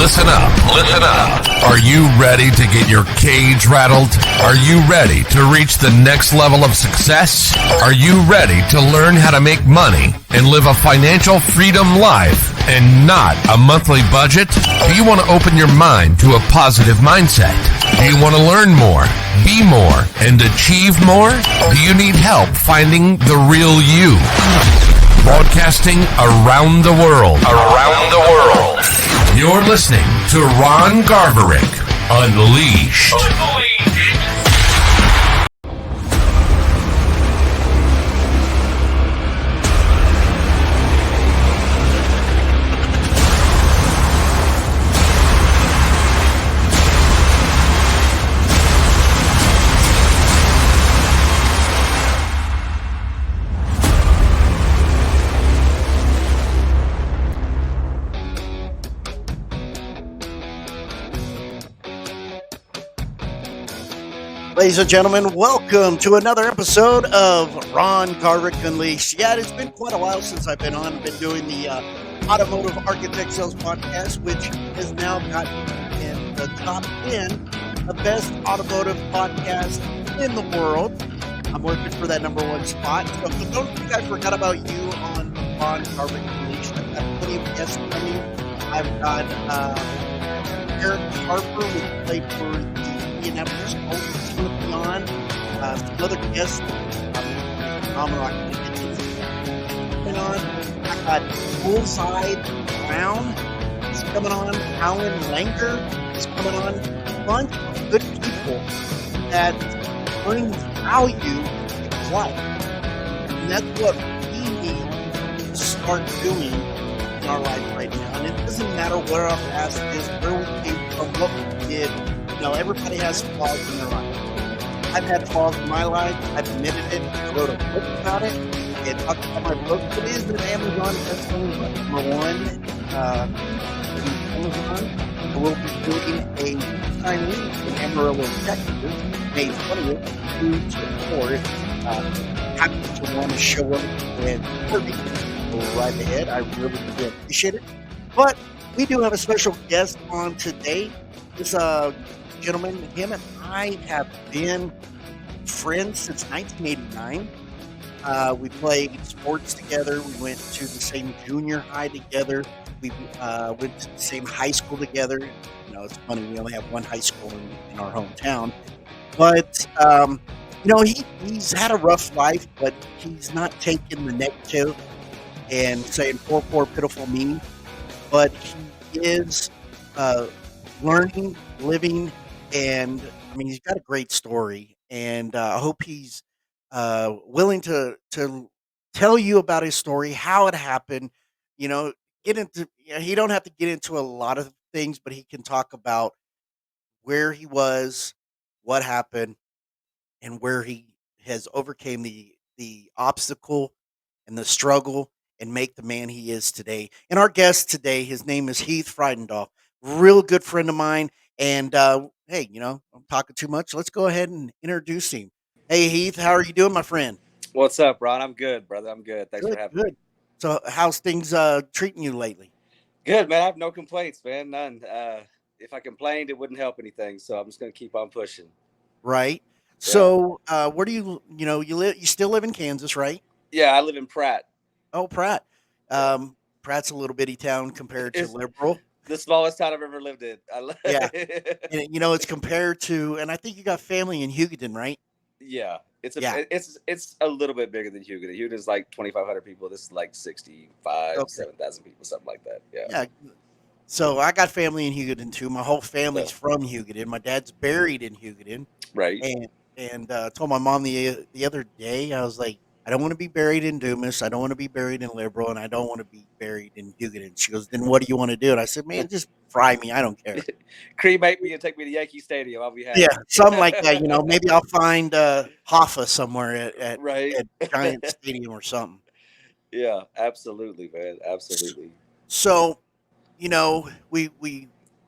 Listen up, listen up. Are you ready to get your cage rattled? Are you ready to reach the next level of success? Are you ready to learn how to make money and live a financial freedom life and not a monthly budget? Do you want to open your mind to a positive mindset? Do you want to learn more, be more, and achieve more? Do you need help finding the real you? Broadcasting around the world. You're listening to Ron Garverick Unleashed. Ladies and gentlemen, welcome to another episode of Ron Garverick Unleashed. Yeah, it's been quite a while since I've been on. I've been doing the Automotive Architect Sales Podcast, which has now gotten in the top 10 of best automotive podcasts in the world. I'm working for that number one spot. So don't think I forgot about you on Ron Garverick Unleashed. I've got plenty of guests coming. I've got Eric Harper, who played for the Indianapolis Colts. On some other guests phenomenal. I got Bullside Brown is coming on. Alan Langer is coming on. A bunch of good people that bring value to life. And that's what we need to start doing in our life right now. And it doesn't matter where our past is, where we came from, what we did. You know, everybody has flaws in their life. I've had flaws in my life. I've admitted it. I wrote a book about it. And talked about my book. It is an Amazon bestseller, number one. Amazon. We'll be doing a signing in Amarillo, Texas, May 20th, to support. Happy to want to show up and support me. Go right ahead. I really do appreciate it. But we do have a special guest on today. This gentleman, him and I have been friends since 1989. We played sports together. We went to the same junior high together. We went to the same high school together. You know, it's funny, we only have one high school in our hometown. But, you know, he's had a rough life, but he's not taking the negative and saying, poor, pitiful me. But he is learning, living, and I mean, he's got a great story, and I hope he's willing to tell you about his story, how it happened. You know, he don't have to get into a lot of things, but he can talk about where he was, what happened, and where he has overcame the obstacle and the struggle and make the man he is today. And our guest today, his name is Heath Frydendall, real good friend of mine. And hey, you know, I'm talking too much. Let's go ahead and introduce him. Hey, Heath, how are you doing, my friend? What's up, Ron? I'm good, brother. I'm good. Thanks for having me. So, how's things treating you lately? Good, man. I have no complaints, man. None. If I complained, it wouldn't help anything. So I'm just gonna keep on pushing. Right. Yeah. So, where do you still live in Kansas, right? Yeah, I live in Pratt. Oh, Pratt. Pratt's a little bitty town compared to Liberal. The smallest town I've ever lived in. Yeah, and you know, it's compared to, and I think you got family in Hugoton, right? Yeah, it's a little bit bigger than Hugoton. Hugoton's like 2,500 people. This is like 7,000 people, something like that. Yeah. So I got family in Hugoton too. My whole family's from Hugoton. My dad's buried in Hugoton. Right. And told my mom the other day, I was like, I don't want to be buried in Dumas. I don't want to be buried in Liberal, and I don't want to be buried in Hugoton. She goes, then what do you want to do? And I said, man, just fry me. I don't care. Cremate me and take me to Yankee Stadium. I'll be happy. Yeah, something like that. You know, maybe I'll find Hoffa somewhere at Giant Stadium or something. Yeah, absolutely, man. Absolutely. So, you know, we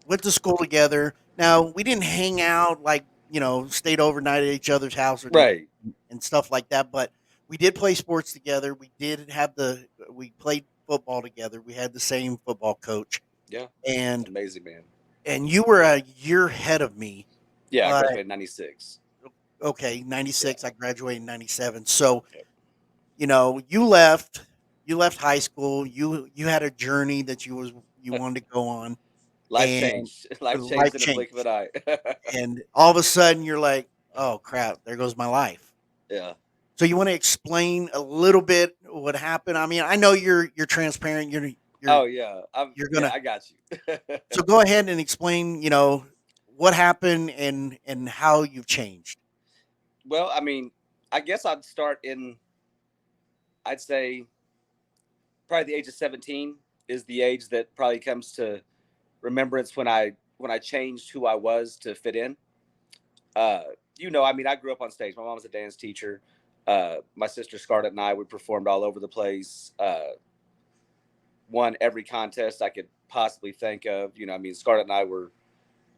went to school together. Now, we didn't hang out like, you know, stayed overnight at each other's house and stuff like that, but we did play sports together. We played football together. We had the same football coach. Yeah. And Amazing, man. and you were a year ahead of me. Yeah, I But graduated in 96. okay, Yeah. 96, I graduated in 97. So, Yep. you left high school, you had a journey that you wanted to go on, Life and changed. Life changed life in a blink of changed. an eye. And all of a sudden you're like, "Oh crap, there goes my life." Yeah. So you want to explain a little bit what happened? I mean, I know you're transparent. You're Oh yeah. you're Yeah, gonna. I got you. So go ahead and explain. What happened and how you've changed. Well, I mean, I guess I'd say probably the age of 17 is the age that probably comes to remembrance when I changed who I was to fit in. Uh, I mean, I grew up on stage. My mom was a dance teacher. My sister Scarlett and I, we performed all over the place. Won every contest I could possibly think of. I mean, Scarlett and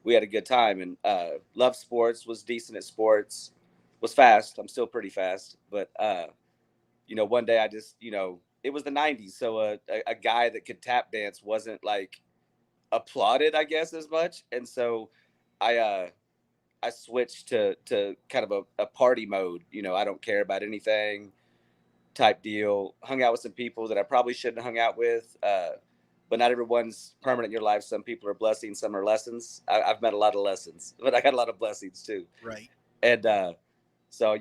we had a good time and loved sports, was decent at sports, was fast. I'm still pretty fast, but one day I just, it was the 90s. So a guy that could tap dance wasn't like applauded, I guess, as much. And so I, uh, I switched to kind of a party mode. I don't care about anything type deal. Hung out with some people that I probably shouldn't have hung out with. But not everyone's permanent in your life. Some people are blessings, some are lessons. I've met a lot of lessons, but I got a lot of blessings too. Right. And so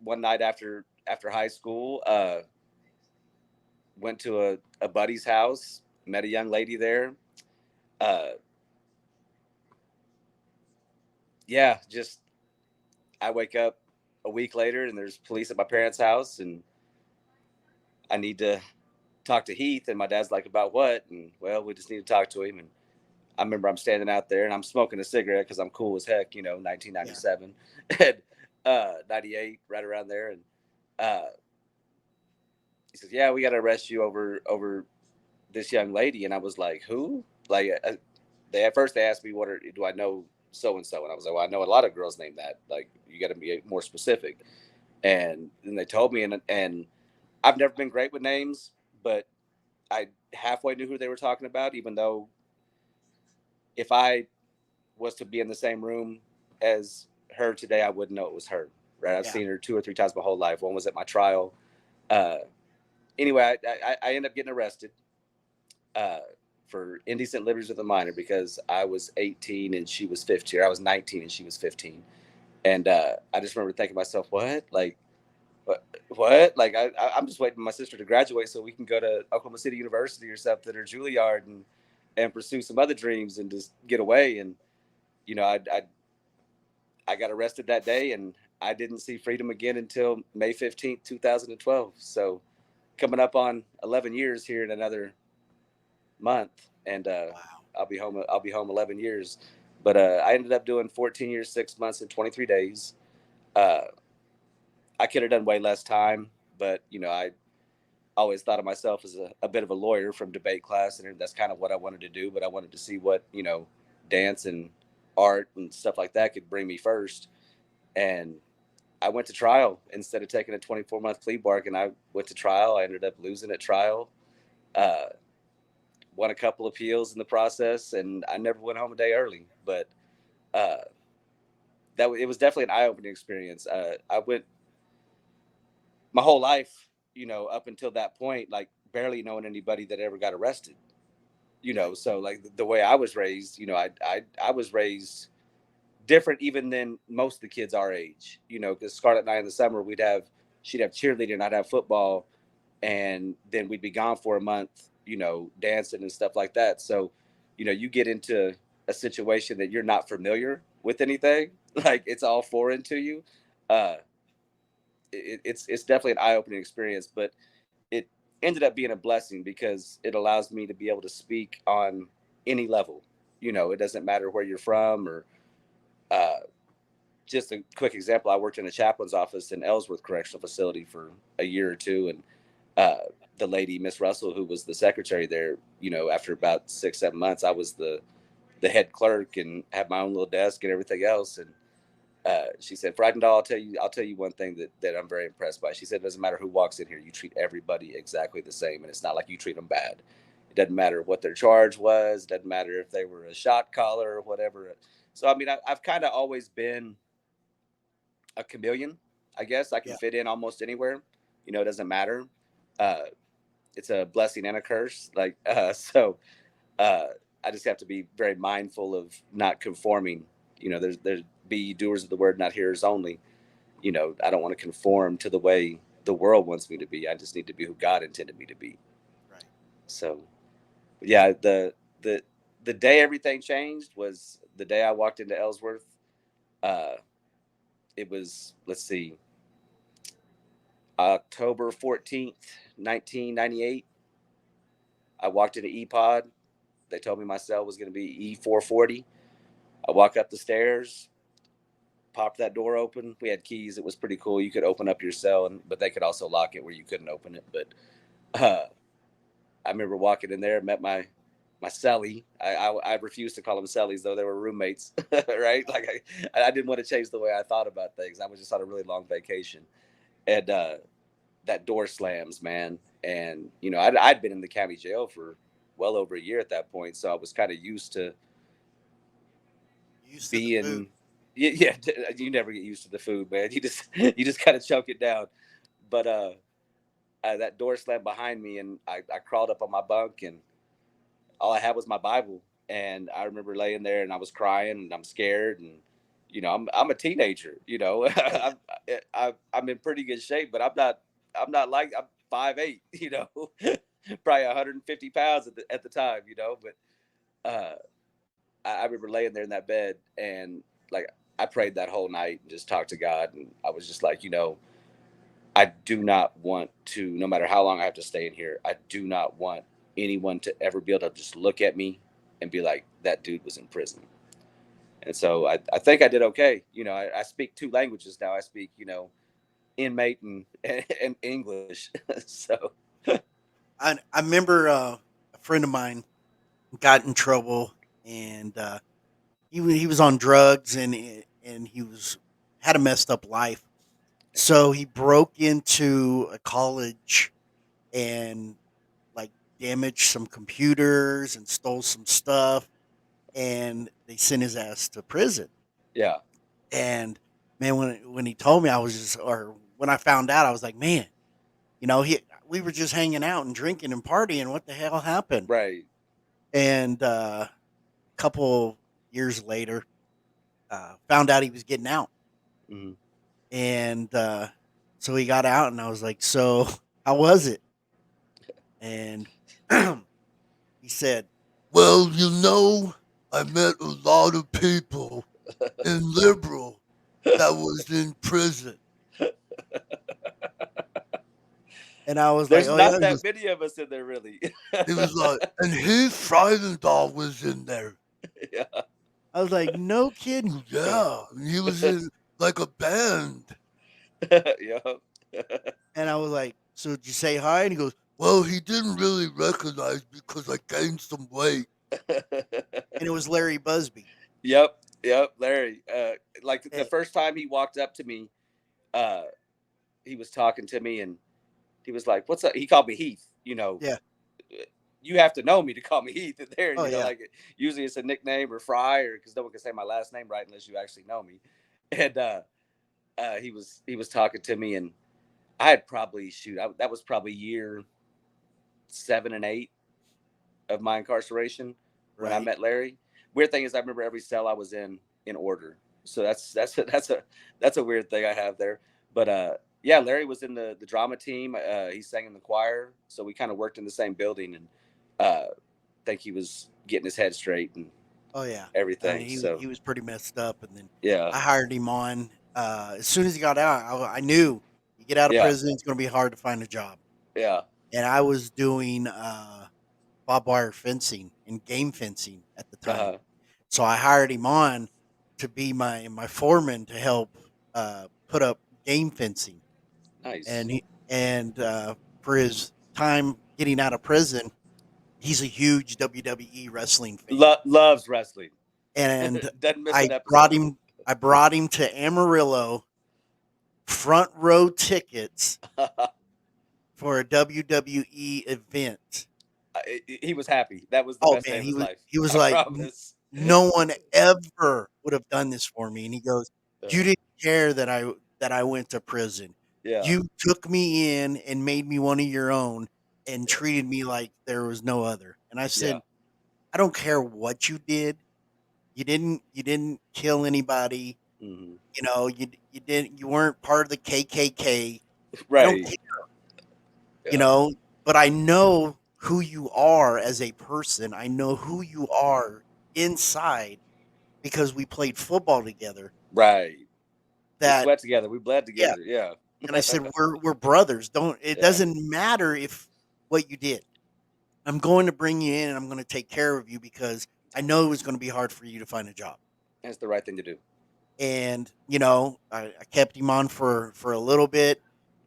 one night after high school, went to a buddy's house, met a young lady there. Uh, yeah, just I wake up a week later and there's police at my parents' house, and I need to talk to Heath. And my dad's like, about what? And well, we just need to talk to him. And I remember I'm standing out there and I'm smoking a cigarette because I'm cool as heck, 1997 and 98, right around there. And uh, he says, "Yeah, we got to arrest you over this young lady." And I was like, "Who?" Like, they at first they asked me, do I know so and so?" And I was like, "Well, I know a lot of girls named that. Like, you got to be more specific." And then they told me, and I've never been great with names, but I halfway knew who they were talking about, even though if I was to be in the same room as her today, I wouldn't know it was her. Right? I've Yeah. seen her 2 or 3 times my whole life. One was at my trial. Uh, anyway, I ended up getting arrested uh, for indecent liberties with a minor because I was 18 and she was 15. Or I was 19 and she was 15. And I just remember thinking to myself, what? Like, what? Like, I'm just waiting for my sister to graduate so we can go to Oklahoma City University or something, or Juilliard, and pursue some other dreams and just get away. And, you know, I got arrested that day and I didn't see freedom again until May 15th, 2012. So coming up on 11 years here in another month. And Wow. I'll be home 11 years. But I ended up doing 14 years, 6 months, and 23 days. Uh, I could have done way less time, but I always thought of myself as a bit of a lawyer from debate class, and that's kind of what I wanted to do. But I wanted to see what dance and art and stuff like that could bring me first. And I went to trial instead of taking a 24-month plea bargain. I went to trial. I ended up losing at trial. Uh, Won a couple appeals in the process, and I never went home a day early. But uh, it was definitely an eye-opening experience. I went my whole life, up until that point, like barely knowing anybody that ever got arrested. Right. So like the way I was raised, I was raised different even than most of the kids our age. Because Scarlett and I in the summer she'd have cheerleading and I'd have football, and then we'd be gone for a month, dancing and stuff like that. So, you get into a situation that you're not familiar with anything, like it's all foreign to you. Uh, it's definitely an eye opening experience, but it ended up being a blessing because it allows me to be able to speak on any level. It doesn't matter where you're from or uh, just a quick example. I worked in a chaplain's office in Ellsworth Correctional Facility for a year or two, and the lady, Miss Russell, who was the secretary there, after about 6-7 months, I was the head clerk and had my own little desk and everything else. And she said, "Frydendall, I'll tell you one thing that I'm very impressed by." She said, "It doesn't matter who walks in here, you treat everybody exactly the same, and it's not like you treat them bad. Doesn't matter what their charge was. Doesn't matter if they were a shot caller or whatever. So I mean, I've kind of always been a chameleon. I guess I can Yeah. fit in almost anywhere. It doesn't matter. Uh, it's a blessing and a curse. So uh, I just have to be very mindful of not conforming. There's be doers of the word, not hearers only. I don't want to conform to the way the world wants me to be. I just need to be who God intended me to be. Right. So, yeah, the the day everything changed was the day I walked into Ellsworth. Uh, it was, let's see, October 14th, 1998. I walked into EPOD. They told me my cell was going to be E440. I walk up the stairs, popped that door open. We had keys. It was pretty cool. You could open up your cell, but they could also lock it where you couldn't open it. But I remember walking in there, met my cellie. I refused to call them cellies, though they were roommates, right? Like I didn't want to change the way I thought about things. I was just on a really long vacation, and that door slams, man. And I'd been in the county jail for well over a year at that point, so I was kind of used to Used to the food. being. Yeah, you never get used to the food, man. You just kind of choke it down. But that door slammed behind me, and I crawled up on my bunk, and all I had was my Bible. And I remember laying there, and I was crying, and I'm scared, and I'm a teenager. Oh yeah. I'm in pretty good shape, but I'm not like I'm 5'8", probably 150 pounds at the time, but I remember laying there in that bed, and like I prayed that whole night and just talked to God, and I was just like, I do not want to, no matter how long I have to stay in here, I do not want anyone to ever be able to just look at me and be like, that dude was in prison. And so I think I did okay. I speak two languages now. I speak, inmate and English. So, I remember a friend of mine got in trouble, and he was on drugs, and he was had a messed up life. So he broke into a college and like damaged some computers and stole some stuff, and they sent his ass to prison. yeah, And man, when he told me, I was just, or when I found out, I was like, man, he we were just hanging out and drinking and partying. What the hell happened? right. And a couple years later, found out he was getting out, Hmm. and so he got out, and I was like, so how was it? And he said, well, I met a lot of people in Liberal that was in prison. And I was like, There's oh yeah. not that many of us in there, really. He was like, and Heath Frydendall was in there. Yeah. I was like, no kidding. Yeah, he was in like a band. Yeah. And I was like, so did you say hi? And he goes, well, he didn't really recognize me because I gained some weight. And it was Larry Busby. Yep. Yep. Larry. Like the And, first time he walked up to me, uh, he was talking to me, and he was like, "What's up?" He called me Heath. yeah. You have to know me to call me Heath in there. Oh yeah. Like usually it's a nickname or Fry, or because no one can say my last name right unless you actually know me. And he was talking to me, and I had probably that was probably year 7 and 8 of my incarceration when I Right. met Larry. Weird thing is, I remember every cell I was in order. So that's a weird thing I have there. But yeah, Larry was in the drama team. He sang in the choir, so we kind of worked in the same building, and think he was getting his head straight and Oh yeah. everything. He So was pretty messed up, and then yeah, I hired him on. As soon as he got out, I knew you get out of yeah, prison, it's going to be hard to find a job. yeah, And I was doing barbed wire fencing and game fencing at the time. uh-huh. So I hired him on to be my foreman to help put up game fencing. Nice. And for his time getting out of prison, he's a huge WWE wrestling fan. Loves wrestling. And Doesn't miss I an brought episode. him I brought him to Amarillo, front row tickets for a WWE event. he was happy. That was the Oh best day man, of his life. he was I like, promise. No one ever would have done this for me." And he goes, "You Uh, didn't care that I went to prison. yeah, You took me in and made me one of your own and yeah, treated me like there was no other." And I yeah. said, "I don't care what you did. You didn't kill anybody. Hmm. You weren't part of the KKK. I don't Right. care, you Yeah. know, but I know who you are as a person. I know who you are inside because we played football together. Right. We That sweat together. We bled Yeah." together. Yeah. And I said, "We're brothers. Don't It Yeah. doesn't matter if what you did. I'm going to bring you in and I'm going to take care of you because I know it was going to be hard for you to find a job." That's the right thing to do. And I kept him on for a little bit,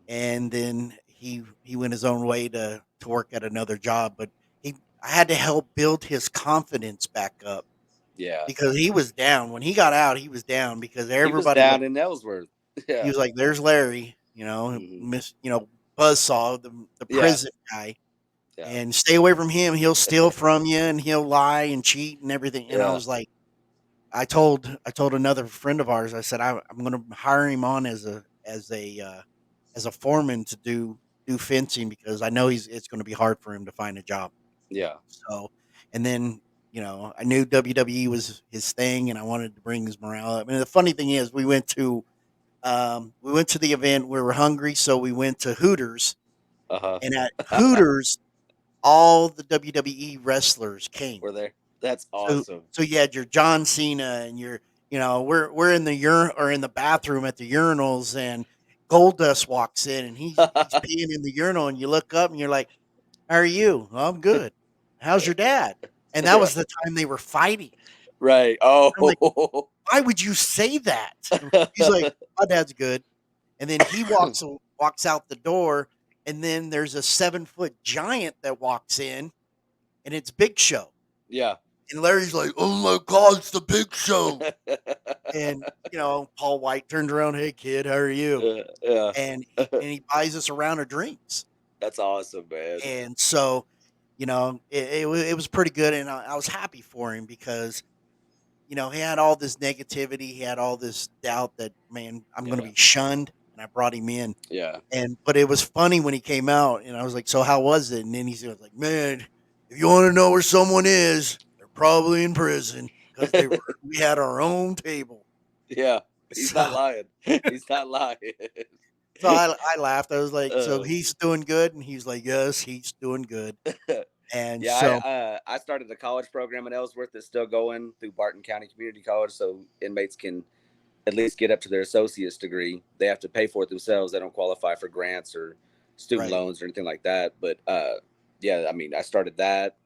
and then he went his own way to work at another job. But he I had to help build his confidence back up Yeah. because he was down when he got out. He was down because He was everybody down in Ellsworth. he Yeah. was like, "There's Larry, Hmm. Buzzsaw, the Yeah. prison guy, Yeah. and stay away from him. He'll steal from you and he'll lie and cheat and everything." And I Yeah. was like, I told another friend of ours. I said, I'm going to hire him on as a foreman to do fencing because I know it's going to be hard for him to find a job. Yeah. So, and then I knew WWE was his thing, and I wanted to bring his morale up. And the funny thing is, we went to the event. We were hungry, so we went to Hooters, Uh and at huh. Hooters, all the WWE wrestlers came. We're there. That's So awesome. so you had your John Cena and we're in the in the bathroom at the urinals, and Goldust walks in and he's peeing in the urinal, and you look up and you're like, "How are you?" "Oh, I'm good." "How's your dad?" And that Yeah. was the time they were fighting. Right. I'm like, Oh. "Why would you say that?" He's like, "My dad's good." And then he walks out the door, and then there's a 7-foot giant that walks in, and it's Big Show. Yeah. And Larry's like, "Oh my God, it's the Big Show." And, Paul White turns around, "Hey kid, how are you?" Yeah. And he buys us a round of drinks. That's awesome, man. And so, it was pretty good, and I was happy for him because, he had all this negativity, he had all this doubt that, man, I'm going to Yeah. be shunned, and I brought him in. Yeah. But it was funny when he came out, and I was like, "So how was it?" And then he's like, "Man, if you want to know where someone is, they're probably in prison because we had our own table." Yeah. He's not So lying. He's not lying. so I laughed. I was like, "So uh, he's doing good?" And he's like, "Yes, he's doing good." And yeah, so I started a college program in Ellsworth that's still going through Barton County Community College, so inmates can at least get up to their associate's degree. They have to pay for it themselves. They don't qualify for grants or student right, loans or anything like that. But yeah, I mean, I started that,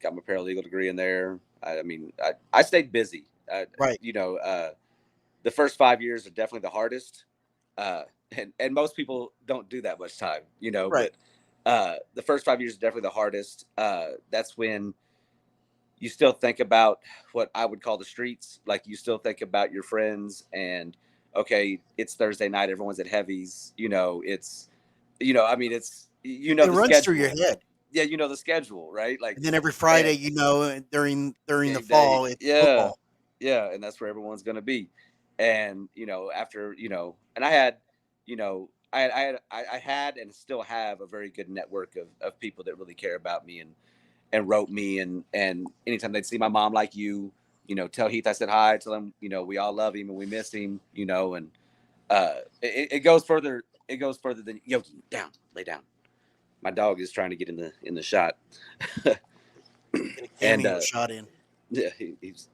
got my paralegal degree in there. I stayed busy. right. You know, the first 5 years are definitely the hardest, and most people don't do that much time. Right. But the first 5 years is definitely the hardest. That's when you still think about what I would call the streets. Like you still think about your friends and okay, it's Thursday night, everyone's at Heavy's. It's It the runs through your schedule. head. Yeah, the schedule, right? Like, And then every and Friday, during the game day. fall, it's Yeah, football. yeah, and that's where everyone's gonna be. And after and I had, I had and still have a very good network of people that really care about me and wrote me and anytime they'd see my mom, like tell Heath I said hi, tell him we all love him and we miss him, and it goes further. It goes further than Yogi. Down, lay down. My dog is trying to get in the shot, Get a and cameo shot in. yeah, he's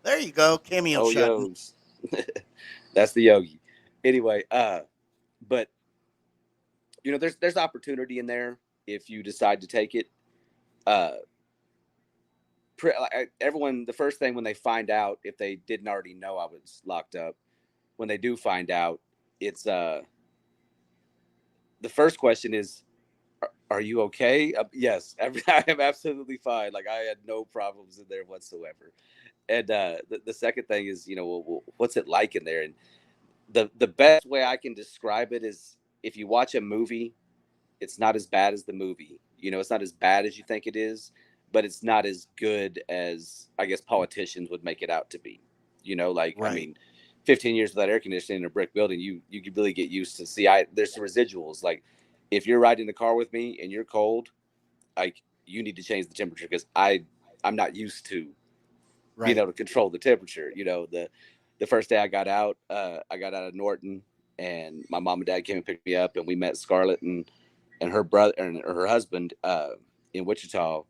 There you go, cameo oh shot in. yos. That's the Yogi. Anyway, but there's opportunity in there if you decide to take it. Uh, Everyone, the first thing when they find out, if they didn't already know I was locked up, when they do find out, it's the first question is, are you okay? Yes, I am absolutely fine. Like I had no problems in there whatsoever. And the second thing is, well, what's it like in there? And the best way I can describe it is if you watch a movie, it's not as bad as the movie. You know, it's not as bad as you think it is, but it's not as good as I guess politicians would make it out to be. You know, like I Right. mean, 15 years without air conditioning in a brick building, you could really get used to. See, there's some residuals. Like if you're riding the car with me and you're cold, like you need to change the temperature because I'm not used to being Right. able to control the temperature. You know, the first day I got out of Norton, and my mom and dad came and picked me up, and we met Scarlett and her brother and her husband in Wichita,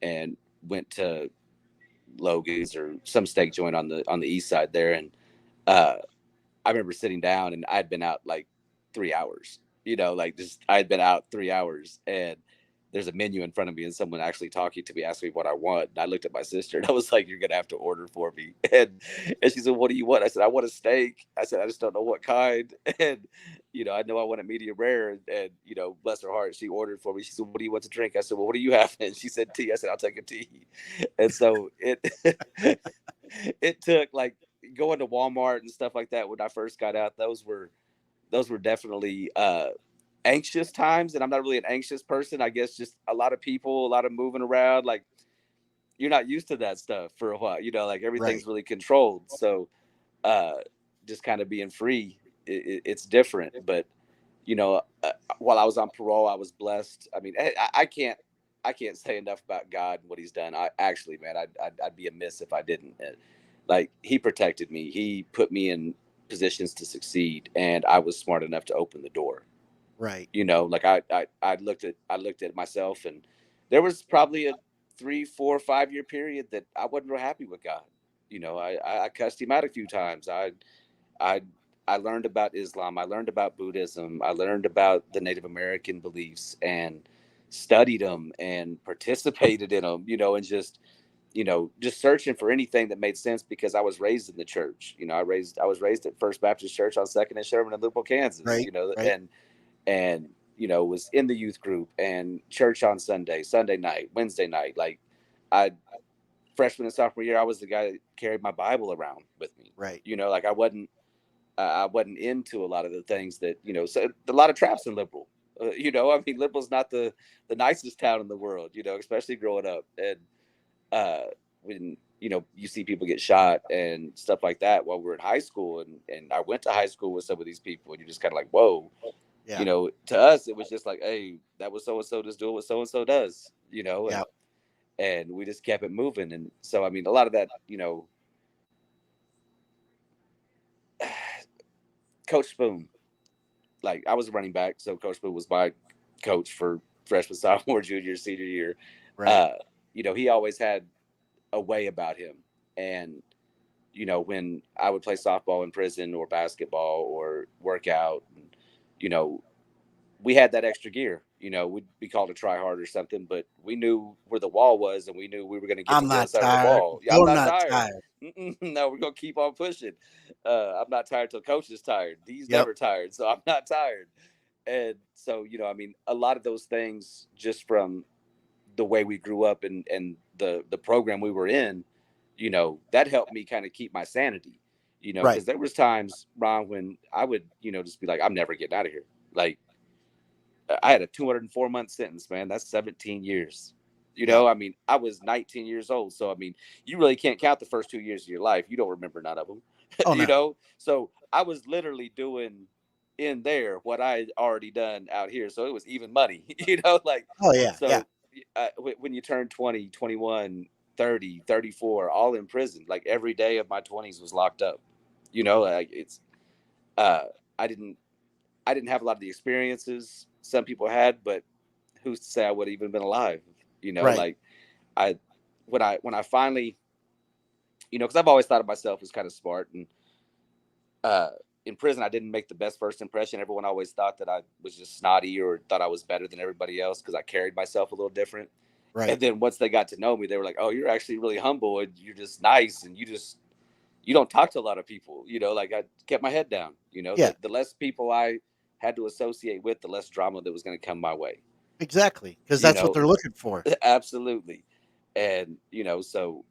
and went to Logan's or some steak joint on the east side there, and uh, I remember sitting down and I'd been out like 3 hours, you know, like just I'd been out 3 hours, and there's a menu in front of me and someone actually talking to me, asking me what I want. And I looked at my sister and I was like, "You're going to have to order for me." And she said, "What do you want?" I said, "I want a steak." I said, "I just don't know what kind." And, you know, I know I want a medium rare. And, you know, bless her heart, she ordered for me. She said, "What do you want to drink?" I said, "Well, what do you have?" And she said, "Tea." I said, "I'll take a tea." And so it took like going to Walmart and stuff like that when I first got out. Those were definitely anxious times, and I'm not really an anxious person. I guess just a lot of people, a lot of moving around. Like you're not used to that stuff for a while. You know, like Right. everything's really controlled. So uh, just kind of being free, it's different. But you know, while I was on parole, I was blessed. I mean, I can't say enough about God and what He's done. I actually, man, I'd be amiss if I didn't. Like He protected me. He put me in positions to succeed, and I was smart enough to open the door. Right. You know, like I looked at myself, and there was probably a 3, 4, 5 year period that I wasn't real happy with God. You know, I cussed Him out a few times. I I learned about Islam. I learned about Buddhism. I learned about the Native American beliefs and studied them and participated in them. You know, and just searching for anything that made sense because I was raised in the church. You know, I was raised at First Baptist Church on Second and Sherman in Louisville, Kansas. Right. You know, Right. and you know was in the youth group and church on Sunday night, Wednesday night. Like I freshman and sophomore year, I was the guy that carried my Bible around with me. Right. You know, like I wasn't into a lot of the things that So a lot of traps in Liberal. You know, I mean, Liberal's not the nicest town in the world. You know, especially growing up, and uh, when you see people get shot and stuff like that while we're in high school, and I went to high school with some of these people, and you're just kind of like, whoa. Yeah. To us, it was just like, hey, that was so and so just doing what so and so does. Yeah. And we just kept it moving. And so, I mean, a lot of that, Coach Spoon, like I was a running back, so Coach Spoon was my coach for freshman, sophomore, junior, senior year. Right. Uh, he always had a way about him. And, when I would play softball in prison or basketball or work out, and, you know, we had that extra gear. We'd be called to try hard or something, but we knew where the wall was, and we knew we were going to get to I'm the other not side of the tired. wall. Yeah, I'm You're not not tired. tired. No, we're going to keep on pushing. I'm not tired till coach is tired. He's Yep. never tired, so I'm not tired. And so, I mean, a lot of those things just from the way we grew up and the program we were in, that helped me kind of keep my sanity. Right. Because there was times, Ron, when I would, just be like, I'm never getting out of here. Like I had a 204-month sentence, man. That's 17 years. Yep. I mean, I was 19 years old. So, I mean, you really can't count the first 2 years of your life. You don't remember none of them, Oh no. So I was literally doing in there what I had already done out here. So it was even money, like, Oh yeah. Yeah. so when you turn 20, 21, 30, 34, all in prison, like every day of my 20s was locked up, like uh, I didn't, I didn't have a lot of the experiences some people had, but who's to say I would have even been alive? Right. Like I, when I finally, because I've always thought of myself as kind of smart, and uh, in prison I didn't make the best first impression. Everyone always thought that I was just snotty or thought I was better than everybody else because I carried myself a little different. Right. And then once they got to know me, they were like, "Oh, you're actually really humble, and you're just nice, and you don't talk to a lot of people." Like I kept my head down. Yeah. The less people I had to associate with, the less drama that was going to come my way. Exactly. Because You that's what know, they're looking for. absolutely. And so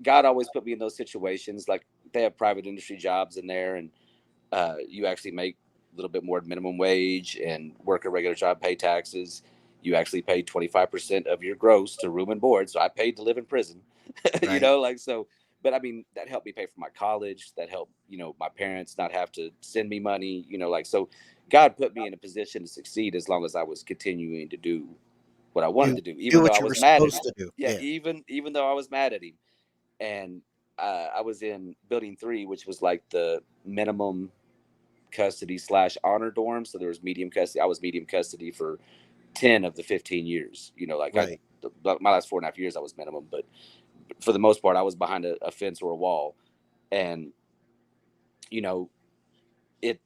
God always put me in those situations. Like they have private industry jobs in there, and you actually make a little bit more than minimum wage and work a regular job, pay taxes. you actually pay 25% of your gross to room and board. So I paid to live in prison, you Right. know, like, so, but I mean, that helped me pay for my college. That helped, my parents not have to send me money, like, so God put me in a position to succeed as long as I was continuing to do what I wanted Do to do, do even though what I you were was mad at him. supposed to do. Yeah. Yeah. Even though I was mad at him. And I was in building 3, which was like the minimum custody / honor dorm. So there was medium custody. I was medium custody for 10 of the 15 years, like Right. my last 4.5 years, I was minimum, but for the most part, I was behind a fence or a wall. And, you know, it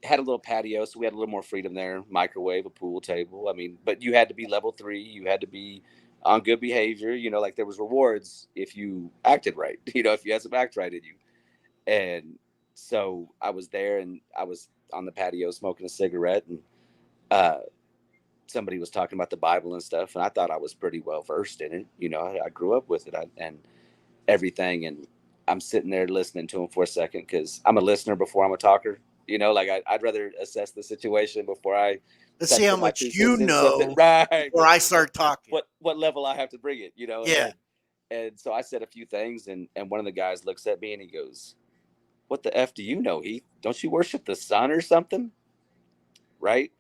had a little patio. So we had a little more freedom there, microwave, a pool table. I mean, but you had to be level 3. You had to be on good behavior, like there was rewards if you acted right, if you had some act right in you. And so I was there and I was on the patio smoking a cigarette, and uh, somebody was talking about the Bible and stuff. And I thought I was pretty well versed in it. I grew up with it and everything. And I'm sitting there listening to him for a second because I'm a listener before I'm a talker. Like I'd rather assess the situation before I Let's try see to how put my much 2 you cents in something. know Right. before I start talking. What level I have to bring it, Yeah. and so I said a few things, and one of the guys looks at me and he goes, "What the F do you know, Heath? Don't you worship the sun or something?" Right.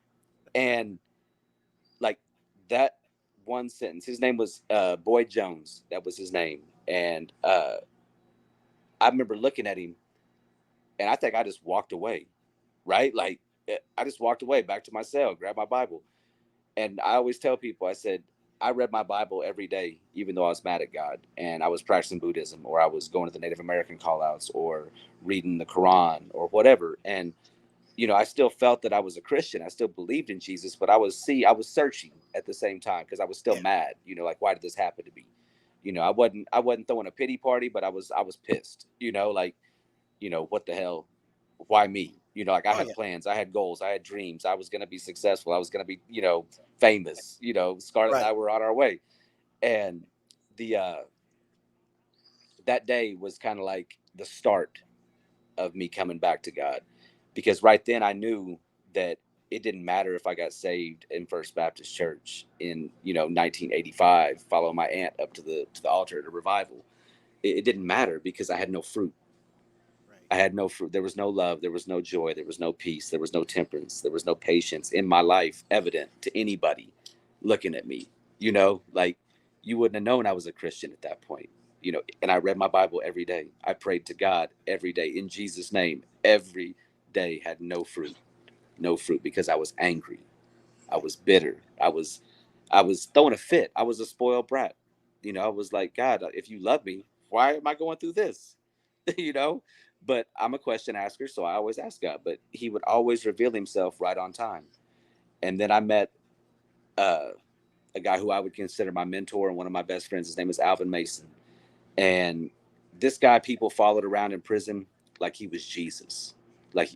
And like that one sentence, his name was Boyd Jones. That was his name. And I remember looking at him and I think I just walked away. Right. Like I just walked away back to my cell, grabbed my Bible. And I always tell people, I said, I read my Bible every day, even though I was mad at God and I was practicing Buddhism, or I was going to the Native American call outs, or reading the Quran or whatever. And I still felt that I was a Christian. I still believed in Jesus, but I was searching at the same time because I was still Yeah. mad. Like, why did this happen to me? I wasn't throwing a pity party, but I was pissed. Like, what the hell? Why me? Like I Oh had yeah. plans, I had goals, I had dreams. I was gonna be successful. I was gonna be, famous. Scarlett and Right. I were on our way, and the that day was kind of like the start of me coming back to God, because right then I knew that it didn't matter if I got saved in First Baptist Church in 1985, following my aunt up to the altar at a revival. It didn't matter because I had no fruit. Right. I had no fruit. There was no love. There was no joy. There was no peace. There was no temperance. There was no patience in my life, evident to anybody looking at me. Like you wouldn't have known I was a Christian at that point. And I read my Bible every day. I prayed to God every day in Jesus' name. Every day had no fruit because I was angry. I was bitter. I was throwing a fit. I was a spoiled brat. I was like, God, if you love me, why am I going through this? you know but I'm a question asker, so I always ask God, but he would always reveal himself right on time. And then I met uh, a guy who I would consider my mentor and one of my best friends. His name is Alvin Mason. And this guy, people followed around in prison like he was Jesus. Like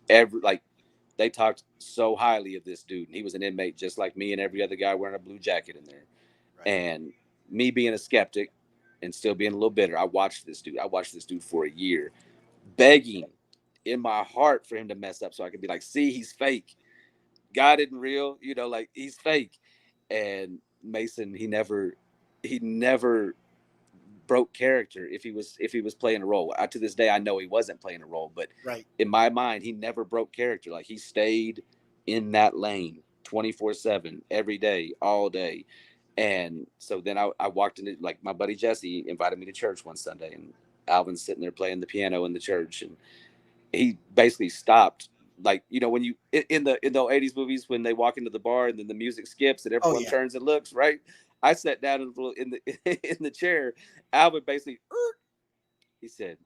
they talked so highly of this dude, and he was an inmate just like me and every other guy wearing a blue jacket in there. Right. And me being a skeptic and still being a little bitter, I watched this dude. I watched this dude for a year, begging in my heart for him to mess up so I could be like, see, he's fake. God isn't real, like he's fake. And Mason, he never broke character if he was playing a role. To this day, I know he wasn't playing a role, but Right. in my mind, he never broke character. Like he stayed in that lane 24/7 every day, all day. And so then I walked into, like, my buddy Jesse invited me to church one Sunday, and Alvin's sitting there playing the piano in the church, and he basically stopped. Like, when you in the 80s movies, when they walk into the bar and then the music skips and Oh everyone yeah. turns and looks, right? I sat down in the in the chair. Alvin basically, he said,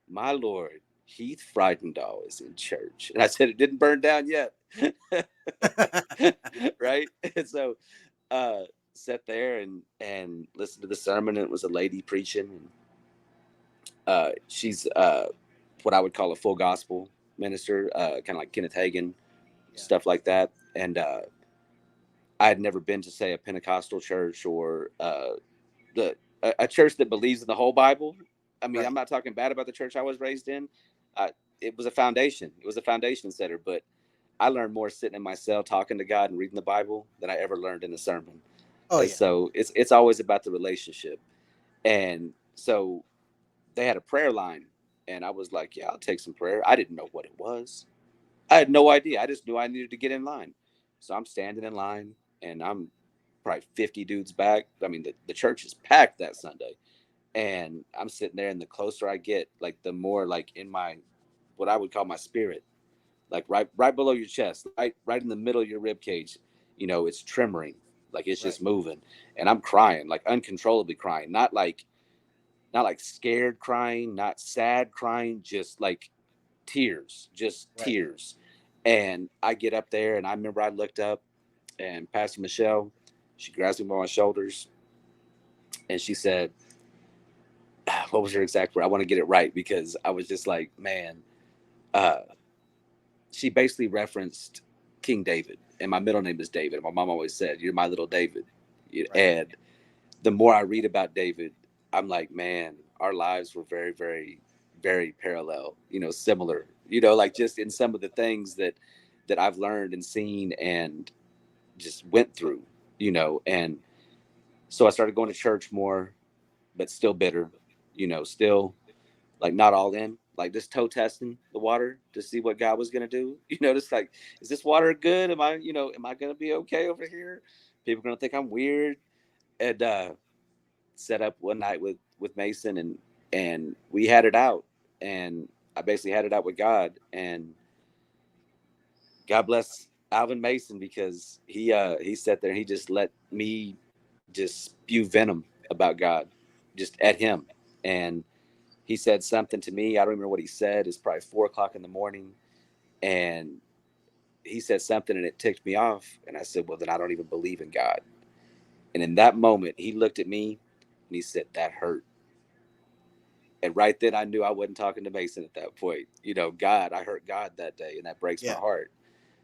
"My Lord, Heath Frydendall is in church." And I said, "It didn't burn down yet." Right? And so sat there and listened to the sermon, and it was a lady preaching. And she's what I would call a full gospel minister, kind of like Kenneth Hagin, Yeah. stuff like that. And I had never been to, say, a Pentecostal church, or a church that believes in the whole Bible. I mean, I'm Right. not talking bad about the church I was raised in. Uh, it was a foundation. It was a foundation setter, but I learned more sitting in my cell talking to God and reading the Bible than I ever learned in a sermon. Oh And yeah. so it's always about the relationship. And so they had a prayer line, and I was like, yeah, I'll take some prayer. I didn't know what it was. I had no idea. I just knew I needed to get in line. So I'm standing in line, and I'm probably 50 dudes back. I mean, the church is packed that Sunday. And I'm sitting there, and the closer I get, like the more like in my, what I would call my spirit, like right below your chest, right in the middle of your rib cage, it's tremoring, like it's Right. just moving. And I'm crying, like uncontrollably crying, not like scared crying, not sad crying, just like tears, just Right. tears. And I get up there, and I remember I looked up, and Pastor Michelle, she grabs me by my shoulders, and she said, what was her exact word? I want to get it right because I was just like, man, uh, she basically referenced King David, and my middle name is David. My mom always said, "You're my little David." Right. And the more I read about David, I'm like, man, our lives were very, very, very parallel. Similar. Like just in some of the things that I've learned and seen and just went through. And so I started going to church more, but still bitter. Still like not all in, like just toe testing the water to see what God was gonna do. Just like, is this water good? Am I gonna be okay over here? People gonna think I'm weird. And set up one night with Mason, and we had it out, and I basically had it out with God, and God bless Alvin Mason because he sat there and he just let me just spew venom about God, just at him. And he said something to me. I don't remember what he said. It's probably 4 o'clock in the morning. And he said something and it ticked me off. And I said, well, then I don't even believe in God. And in that moment, he looked at me and he said, that hurt. And right then I knew I wasn't talking to Mason at that point. God, I hurt God that day, and that breaks my Yeah. heart.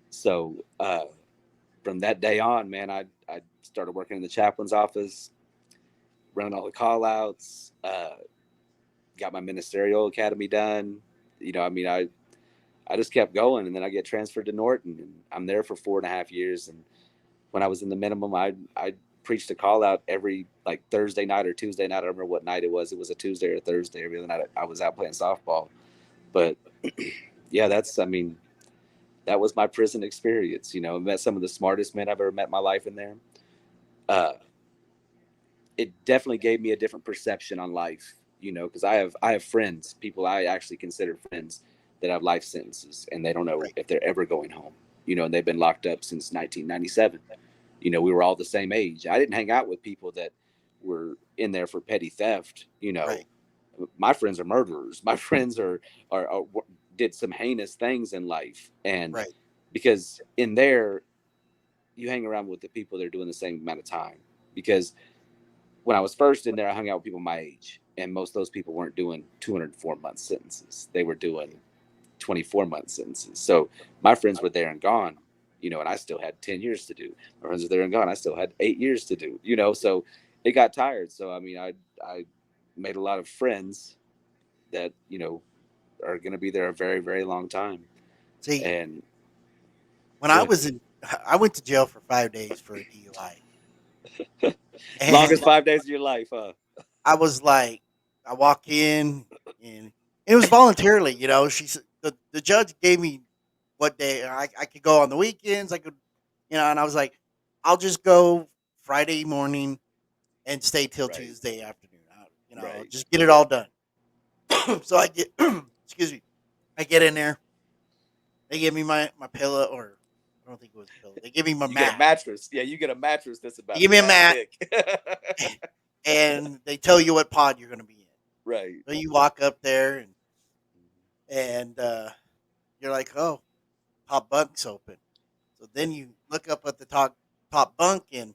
So from that day on, man, I started working in the chaplain's office, running all the call outs, got my ministerial academy done. I just kept going, and then I get transferred to Norton, and I'm there for 4.5 years. And when I was in the minimum, I preached a call out every like Thursday night or Tuesday night. I don't remember what night it was. It was a Tuesday or a Thursday. Every other night I was out playing softball. But yeah, that was my prison experience. I met some of the smartest men I've ever met in my life in there. Uh, it definitely gave me a different perception on life. Because I have friends, people I actually consider friends, that have life sentences, and they don't know Right. if they're ever going home. And they've been locked up since 1997. We were all the same age. I didn't hang out with people that were in there for petty theft. Right. My friends are murderers. My friends are did some heinous things in life, and Right. because in there you hang around with the people that are doing the same amount of time. Because when I was first in there, I hung out with people my age, and most of those people weren't doing 204-month sentences. They were doing 24-month sentences. So my friends were there and gone, and I still had 10 years to do. My friends were there and gone. I still had 8 years to do, so it got tired. So, I mean, I made a lot of friends that, are going to be there a very, very long time. See, And when go I ahead. was in, I went to jail for 5 days for a DUI, and Longest 5 days of your life, huh? I was like, I walk in, and it was voluntarily. She said the judge gave me what day I could go on the weekends. I could, and I was like, I'll just go Friday morning and stay till Right, Tuesday afternoon. right. Just get it all done. So I get, excuse me, I get in there. They give me my pillow, or I don't think it was a pillow. They give me my You get a mat. mattress. Yeah, you get a mattress that's They about give me a that mat, thick. and they tell you what pod you're going to be in. Right. So you walk up there, and you're like, oh, top bunk's open. So then you look up at the top bunk, and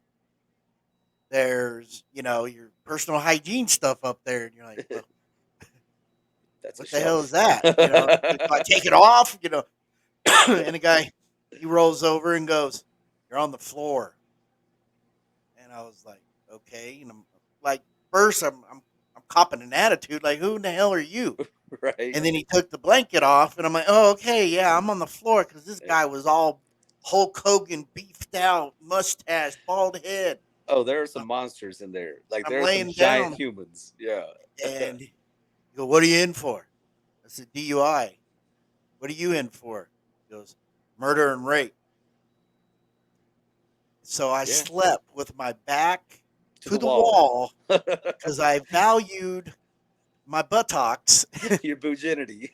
there's your personal hygiene stuff up there, and you're like, well, That's a what the hell shelf. is that? Do I take it off? And the guy, he rolls over and goes, "You're on the floor." And I was like, "Okay." And I'm like, first, I'm copping an attitude like, who in the hell are you? Right. And then he took the blanket off, and I'm like, oh, okay, yeah, I'm on the floor because this Yeah. guy was all Hulk Hogan, beafed out, mustache, bald head. Oh, there are Uh, some monsters in there. Like I'm there are some laying giant down, humans. Yeah. and you go, what are you in for? I said, DUI. What are you in for? He goes, murder and rape. So I Yeah. slept with my back To to the the wall. wall because I valued my buttocks. Your virginity.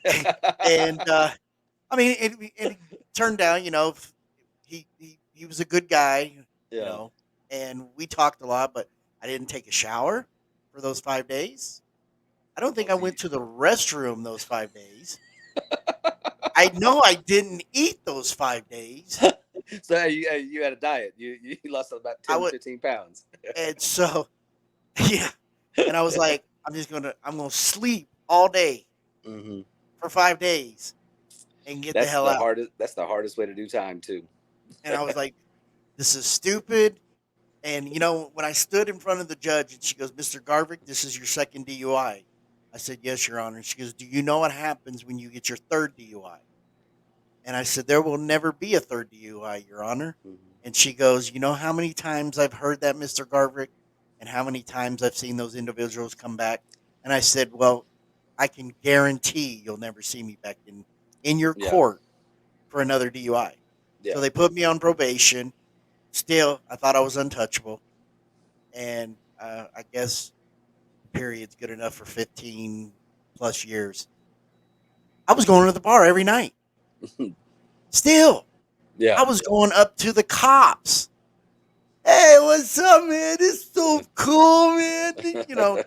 And I mean, it turned out, he was a good guy, Yeah. and we talked a lot, but I didn't take a shower for those 5 days. I don't Oh, think I so you, went to the restroom those 5 days. I know I didn't eat those 5 days. so you had a diet. You lost about I 10, would, 15 pounds. and so yeah, and I was like, I'm gonna sleep all day Hmm. for 5 days and get the hell out. That's the hardest way to do time too. And I was like, this is stupid. And when I stood in front of the judge and she goes, Mr. Garvik, this is your second DUI. I said, yes, Your Honor. She goes, do you know what happens when you get your third DUI? And I said, there will never be a third DUI, Your Honor. Hmm. And she goes, you know how many times I've heard that, Mr. Garvik, and how many times I've seen those individuals come back? And I said, well, I can guarantee you'll never see me back in your Yeah. court for another DUI. So Yeah. they put me on probation. Still, I thought I was untouchable. And I guess the period's good enough for 15 plus years. I was going to the bar every night. Still, Yeah. I was going up to the cops. Hey, what's up, man? This is so cool, man.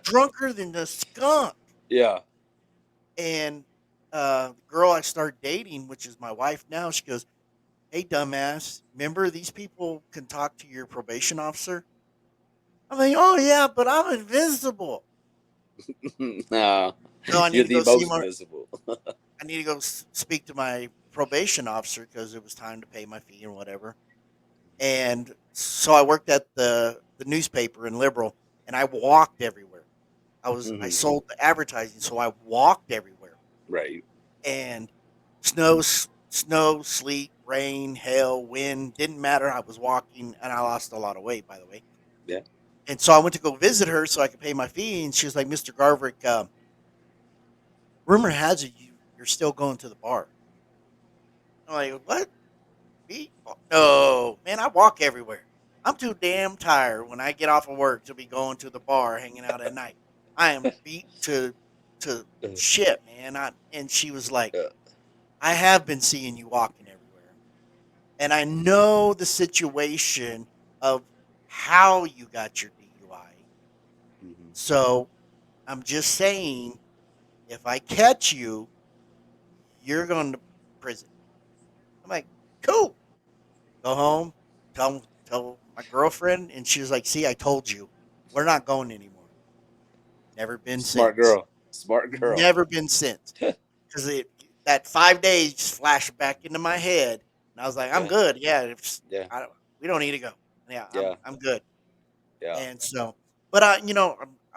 Drunker than the skunk. Yeah. And the girl I started dating, which is my wife now, she goes, hey, dumbass, remember these people can talk to your probation officer? I'm like, oh, yeah, but I'm invisible. Nah, No, I need you're to the go see most my. visible. I need to go speak to my probation officer because it was time to pay my fee and whatever. And so I worked at the newspaper in Liberal, and I walked everywhere. I Hmm. sold the advertising, so I walked everywhere. Right. And snow, sleet, rain, hail, wind didn't matter. I was walking, and I lost a lot of weight, by the way. Yeah. And so I went to go visit her so I could pay my fee, and she was like, "Mr. Garvik, rumor has it you're still going to the bar." I'm like, "What? Me? No, man, I walk everywhere. I'm too damn tired when I get off of work to be going to the bar, hanging out at night. I am beat to Uh, shit, man." And she was like, uh, "I have been seeing you walking everywhere, and I know the situation of how you got your DUI. mhm. So I'm just saying, if I catch you, you're going to prison." I'm like, "Cool." Go home, tell my girlfriend, and she was like, "See, I told you, we're not going anymore." Never been Smart since. girl. Smart girl. Never been since. Because that 5 days just flashed back into my head, and I was like, "I'm Yeah. good. Yeah, it's, Yeah. we don't need to go. Yeah, Yeah. I'm good." Yeah. And so, but I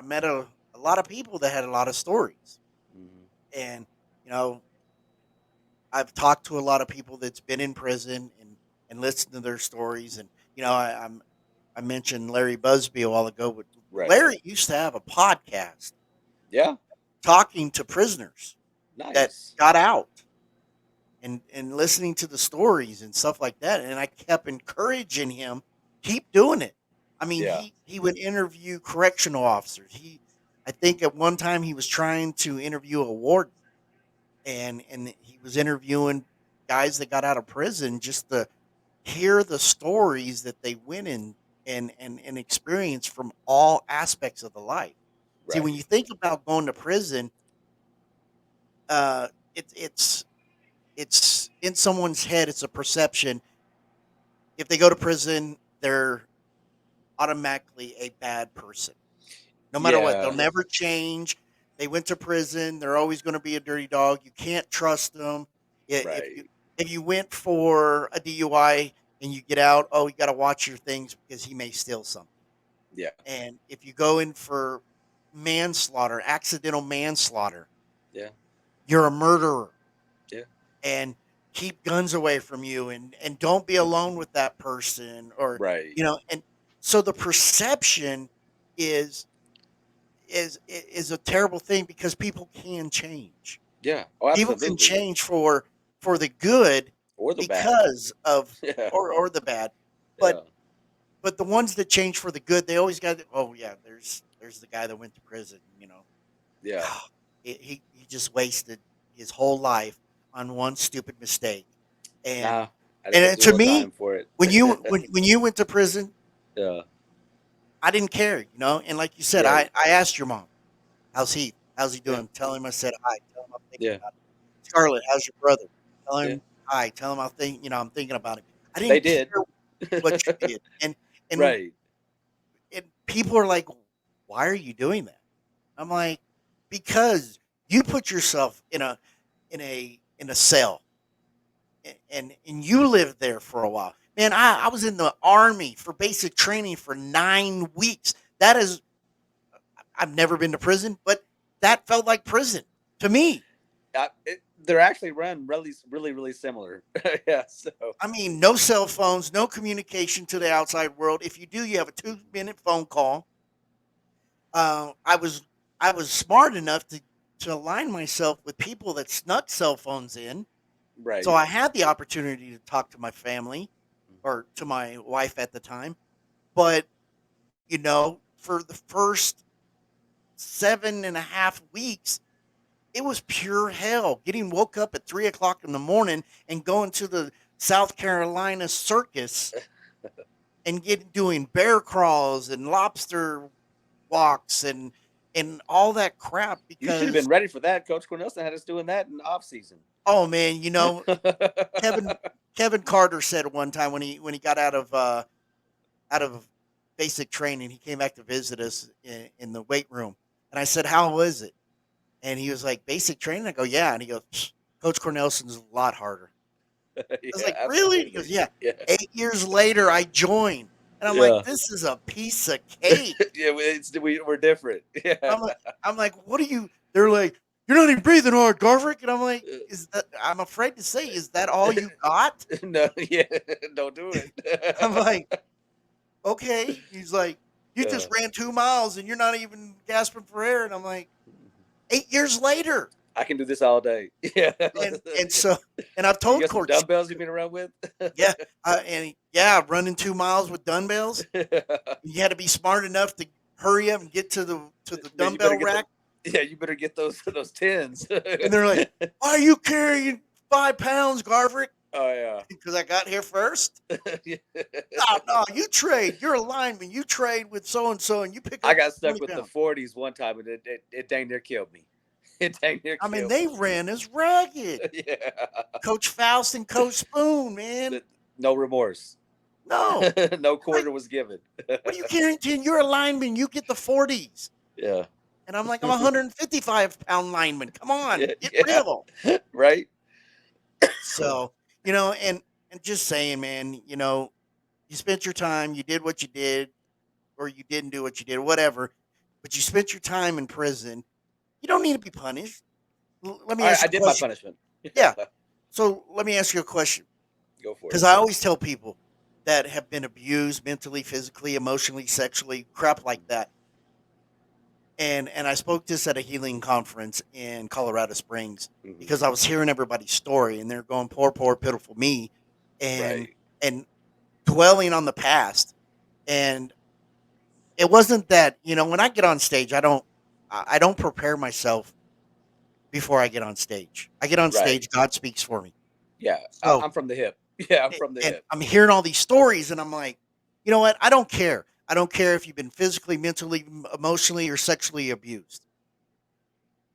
met a lot of people that had a lot of stories, Hmm. and you know, I've talked to a lot of people that's been in prison and listened to their stories, and I mentioned Larry Busby a while ago, but Right. Larry used to have a podcast Yeah. talking to prisoners that Nice. got out and listening to the stories and stuff like that. And I kept encouraging him, keep doing it. I mean, Yeah. he would interview correctional officers. I think at one time he was trying to interview a warden, and he was interviewing guys that got out of prison just to hear the stories that they went in and experience from all aspects of the life. See, when Right. you think about going to prison, uh, it's in someone's head. It's a perception. If they go to prison, they're automatically a bad person. No matter what, they'll Yeah. never change. They went to prison. They're always going to be a dirty dog. You can't trust them. Right. If you went for a DUI and you get out, oh, you got to watch your things because he may steal something. Yeah. And if you go in for manslaughter, accidental manslaughter. Yeah. You're a murderer, Yeah. and keep guns away from you, and don't be alone with that person, or Right. and so the perception is is a terrible thing because people can change. Yeah. Oh, People can absolutely. change for the good Or the bad. because of Yeah. or the bad. Yeah. But the ones that change for the good, they always got, oh yeah, there's the guy that went to prison, Yeah. he just wasted his whole life on one stupid mistake. And Nah. I didn't go do to no me, time for it. when you went to prison, Yeah. I didn't care. And like you said, Right. I asked your mom, how's Heath? How's he Yeah. doing? Tell him I said hi. Tell him I'm thinking Yeah. about him. Scarlett, how's your brother? Tell Yeah. him hi. Tell him I'm thinking about him. I They didn't did. care what you did. And Right. and people are like, why are you doing that? I'm like, because you put yourself in a cell, and you lived there for a while. Man, I was in the army for basic training for 9 weeks. That is, I've never been to prison, but that felt like prison to me. They're actually run really, really, really similar. Yeah. So. I mean, no cell phones, no communication to the outside world. If you do, you have a 2 minute phone call. uh, I was I was smart enough to align myself with people that snuck cell phones in, so Right. I had the opportunity to talk to my family or to my wife at the time. But for the first 7.5 weeks, it was pure hell. Getting woke up at 3 o'clock in the morning and going to the South Carolina circus and doing bear crawls and lobster walks and all that crap You should have been because ready for that. Coach Cornelson had us doing that in off season. oh man, Kevin Kevin Carter said one time when he got out of basic training, he came back to visit us in the weight room, and I said, "How was it?" And he was like, "Basic training." I go, "Yeah," and he goes, "Coach Cornelson's a lot harder." I was Yeah, like, "Really?" He goes, absolutely. "Yeah." Yeah. 8 years later, I joined, and I'm like, Yeah. "This is a piece of cake." Yeah. We're different. Yeah. I'm like, "What are you?" They're like, "You're not even breathing hard, Garverick," and I'm like, "Is that?" I'm afraid to say, "Is that all you got?" No. Yeah. Don't do I'm it. like, "Okay." He's like, "You Yeah. just ran 2 miles and you're not even gasping for air," and I'm like, 8 years later. I can do this all day. Yeah. And I've You told got some coach, dumbbells you've been around with? yeah, and running 2 miles with dumbbells. You had to be smart enough to hurry up and get to the Man, you better dumbbell get rack. you better get those tens. And they're like, "Why are you carrying 5 pounds, Garverick?" Oh Because I got here first. yeah. No, no, you trade. You're a lineman. You trade with so and so, and you pick I up got stuck 20 with the pounds. 40s one time, and it dang near killed me. It dang near I mean, killed they me. ran as ragged. Yeah. Coach Faust and Coach Spoon, man. No remorse. No. No I'm like, quarter was given. what are you carrying? You're a lineman. You get the 40s. Yeah. And I'm like, I'm a 155-pound lineman. Come on, Yeah. get Yeah. real. Right. So, and just saying, man, you spent your time, you did what you did, or you didn't do what you did, whatever, but you spent your time in prison. You don't need to be punished. Let me All right. ask I you a did my question. punishment. Yeah. So let me ask you a question. Go for Because it. I always tell people that have been abused mentally, physically, emotionally, sexually, crap like that. And I spoke this at a healing conference in Colorado Springs Mhm. because I was hearing everybody's story and they're going, poor, poor, pitiful me, and Right. and dwelling on the past. And it wasn't that, when I get on stage, I don't prepare myself before I get on stage. I get on Right. stage, God speaks for me. Yeah. So I'm from the hip. Yeah. I'm A- from the and hip. I'm hearing all these stories, and I'm like, you know what? I don't care. I don't care if you've been physically, mentally, emotionally, or sexually abused.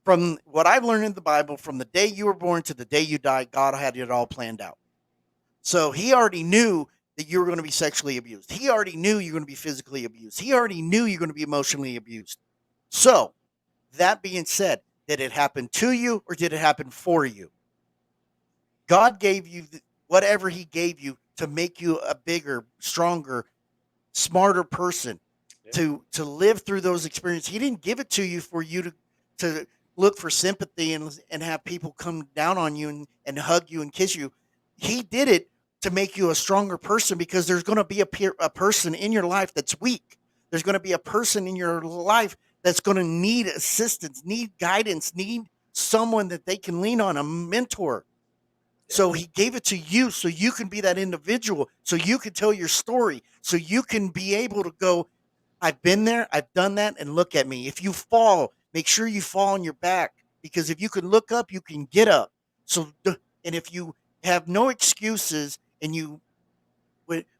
From what I've learned in the Bible, from the day you were born to the day you died, God had it all planned out. So He already knew that you were going to be sexually abused. He already knew you're going to be physically abused. He already knew you're going to be emotionally abused. So, that being said, did it happen to you or did it happen for you? God gave you whatever He gave you to make you a bigger, stronger, smarter person. to live through those experiences. He didn't give it to you for you to look for sympathy and have people come down on you and hug you and kiss you. He did it to make you a stronger person, because there's going to be a person in your life that's weak. There's going to be a person in your life that's going to need assistance, need guidance, need someone that they can lean on, a mentor. So he gave it to you so you can be that individual, so you can tell your story, so you can be able to go, I've been there, I've done that, and look at me. If you fall, make sure you fall on your back, because if you can look up, you can get up. So, and if you have no excuses and you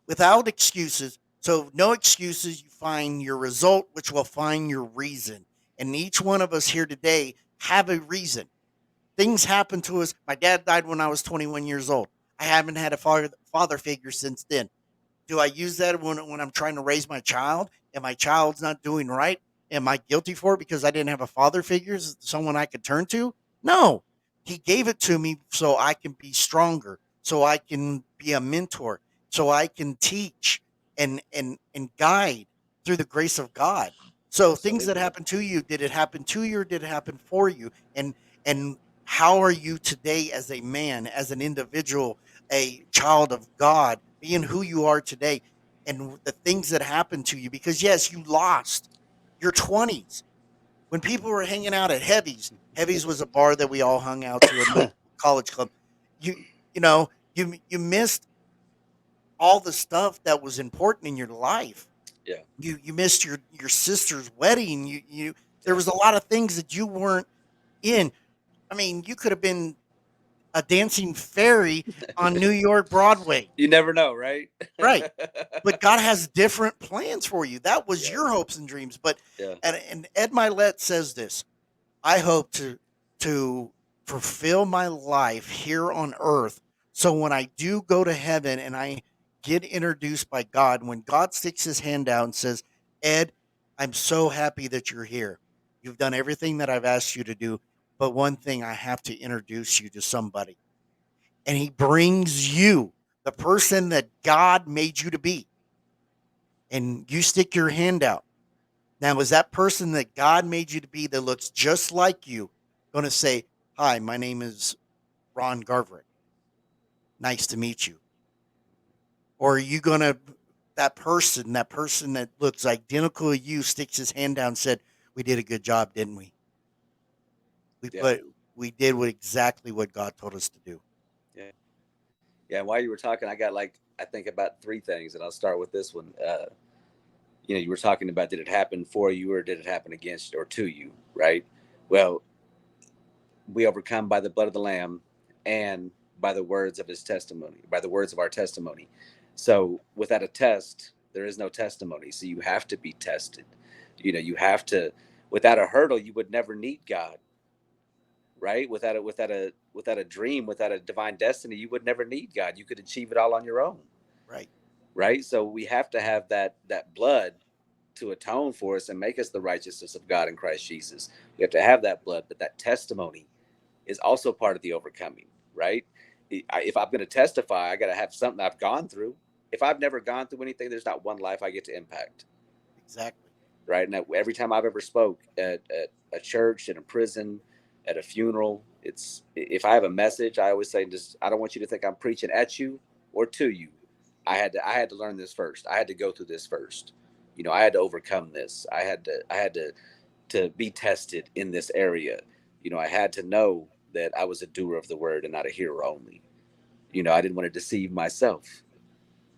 without excuses, so no excuses, you find your result, which will find your reason. And each one of us here today have a reason. Things happen to us. My dad died when I was 21 years old. I haven't had a father figure since then. Do I use that when I'm trying to raise my child and my child's not doing right? Am I guilty for it because I didn't have a father figure, someone I could turn to? No. He gave it to me so I can be stronger, so I can be a mentor, so I can teach and guide through the grace of God. So things that Absolutely. happen to you, did it happen to you or did it happen for you? And how are you today as a man, as an individual, a child of God, being who you are today, and the things that happened to you? Because yes, you lost your 20s when people were hanging out at Heavy's. Heavy's was a bar that we all hung out to, a local college club. You you know you missed all the stuff that was important in your life. Yeah. You missed your sister's wedding. You there Yeah. was a lot of things that you weren't in. I mean, you could have been a dancing fairy on New York Broadway. You never know, right? Right. But God has different plans for you. That was Yeah. your hopes and dreams. But Yeah. and Ed Milet says this. I hope to fulfill my life here on earth. So when I do go to heaven and I get introduced by God, when God sticks his hand out and says, Ed, I'm so happy that you're here. You've done everything that I've asked you to do. But one thing, I have to introduce you to somebody. And he brings you, the person that God made you to be, and you stick your hand out. Now, is that person that God made you to be, that looks just like you, going to say, Hi, my name is Ron Garverick. Nice to meet you? Or are you going to, that person that looks identical to you, sticks his hand down and said, We did a good job, didn't we? We Yeah. put, we did exactly what God told us to do. Yeah. Yeah. And while you were talking, I got I think about three things, and I'll start with this one. You were talking about, did it happen for you or did it happen against or to you, right? Well, we overcome by the blood of the Lamb and by the words of his testimony, by the words of our testimony. So without a test, there is no testimony. So you have to be tested. You have to, without a hurdle, you would never need God, right? Without a dream, without a divine destiny, you would never need God. You could achieve it all on your own, Right. right? So we have to have that blood to atone for us and make us the righteousness of God in Christ Jesus. We have to have that blood, but that testimony is also part of the overcoming, right? If I'm going to testify, I got to have something I've gone through. If I've never gone through anything, there's not one life I get to impact, Exactly. right? And every time I've ever spoke at a church, in a prison, at a funeral, it's, if I have a message, I always say, just, I don't want you to think I'm preaching at you or to you. I had to learn this first. I had to go through this first. I had to overcome this. I had to be tested in this area. I had to know that I was a doer of the word and not a hearer only. I didn't want to deceive myself.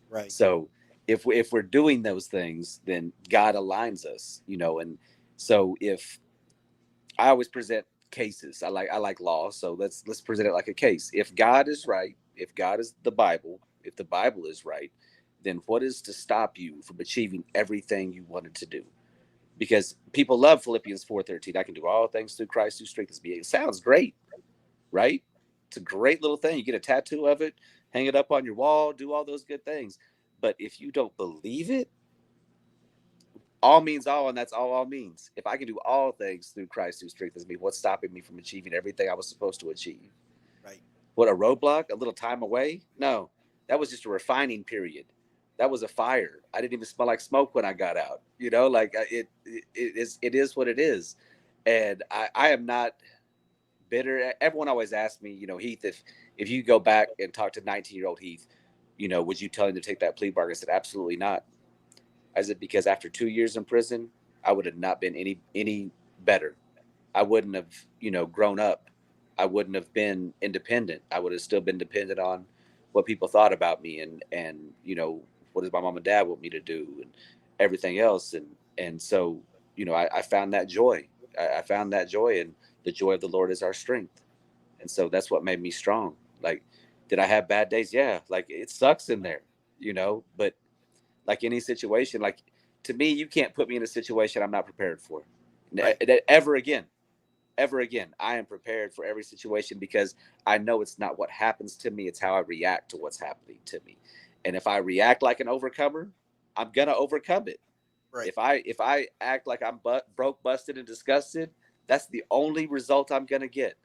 Right. So if we're doing those things, then God aligns us. And so if I always present cases, I like law, so let's present it like a case. If God is right, if God is the Bible, if the Bible is right, then what is to stop you from achieving everything you wanted to do? Because people love Philippians 4:13. I can do all things through Christ who strengthens me. It sounds great, right? It's a great little thing. You get a tattoo of it, hang it up on your wall, do all those good things. But if you don't believe it, all means all, and that's all means. If I can do all things through Christ who strengthens me, what's stopping me from achieving everything I was supposed to achieve? Right. What, a roadblock? A little time away? No, that was just a refining period. That was a fire. I didn't even smell like smoke when I got out. You know, like it is what it is, and I am not bitter. Everyone always asks me, Heath, if you go back and talk to 19-year-old Heath, would you tell him to take that plea bargain? I said, absolutely not. I said, because after 2 years in prison, I would have not been any better. I wouldn't have, grown up. I wouldn't have been independent. I would have still been dependent on what people thought about me, and what does my mom and dad want me to do, and everything else. And so, I found that joy. I found that joy, and the joy of the Lord is our strength. And so that's what made me strong. Like, did I have bad days? Yeah. Like, it sucks in there, but like any situation, like, to me, you can't put me in a situation I'm not prepared for. Right. Ever again. Ever again. I am prepared for every situation because I know it's not what happens to me, it's how I react to what's happening to me. And if I react like an overcomer, I'm gonna overcome it. Right. If I act like I'm broke, busted, and disgusted, that's the only result I'm gonna get.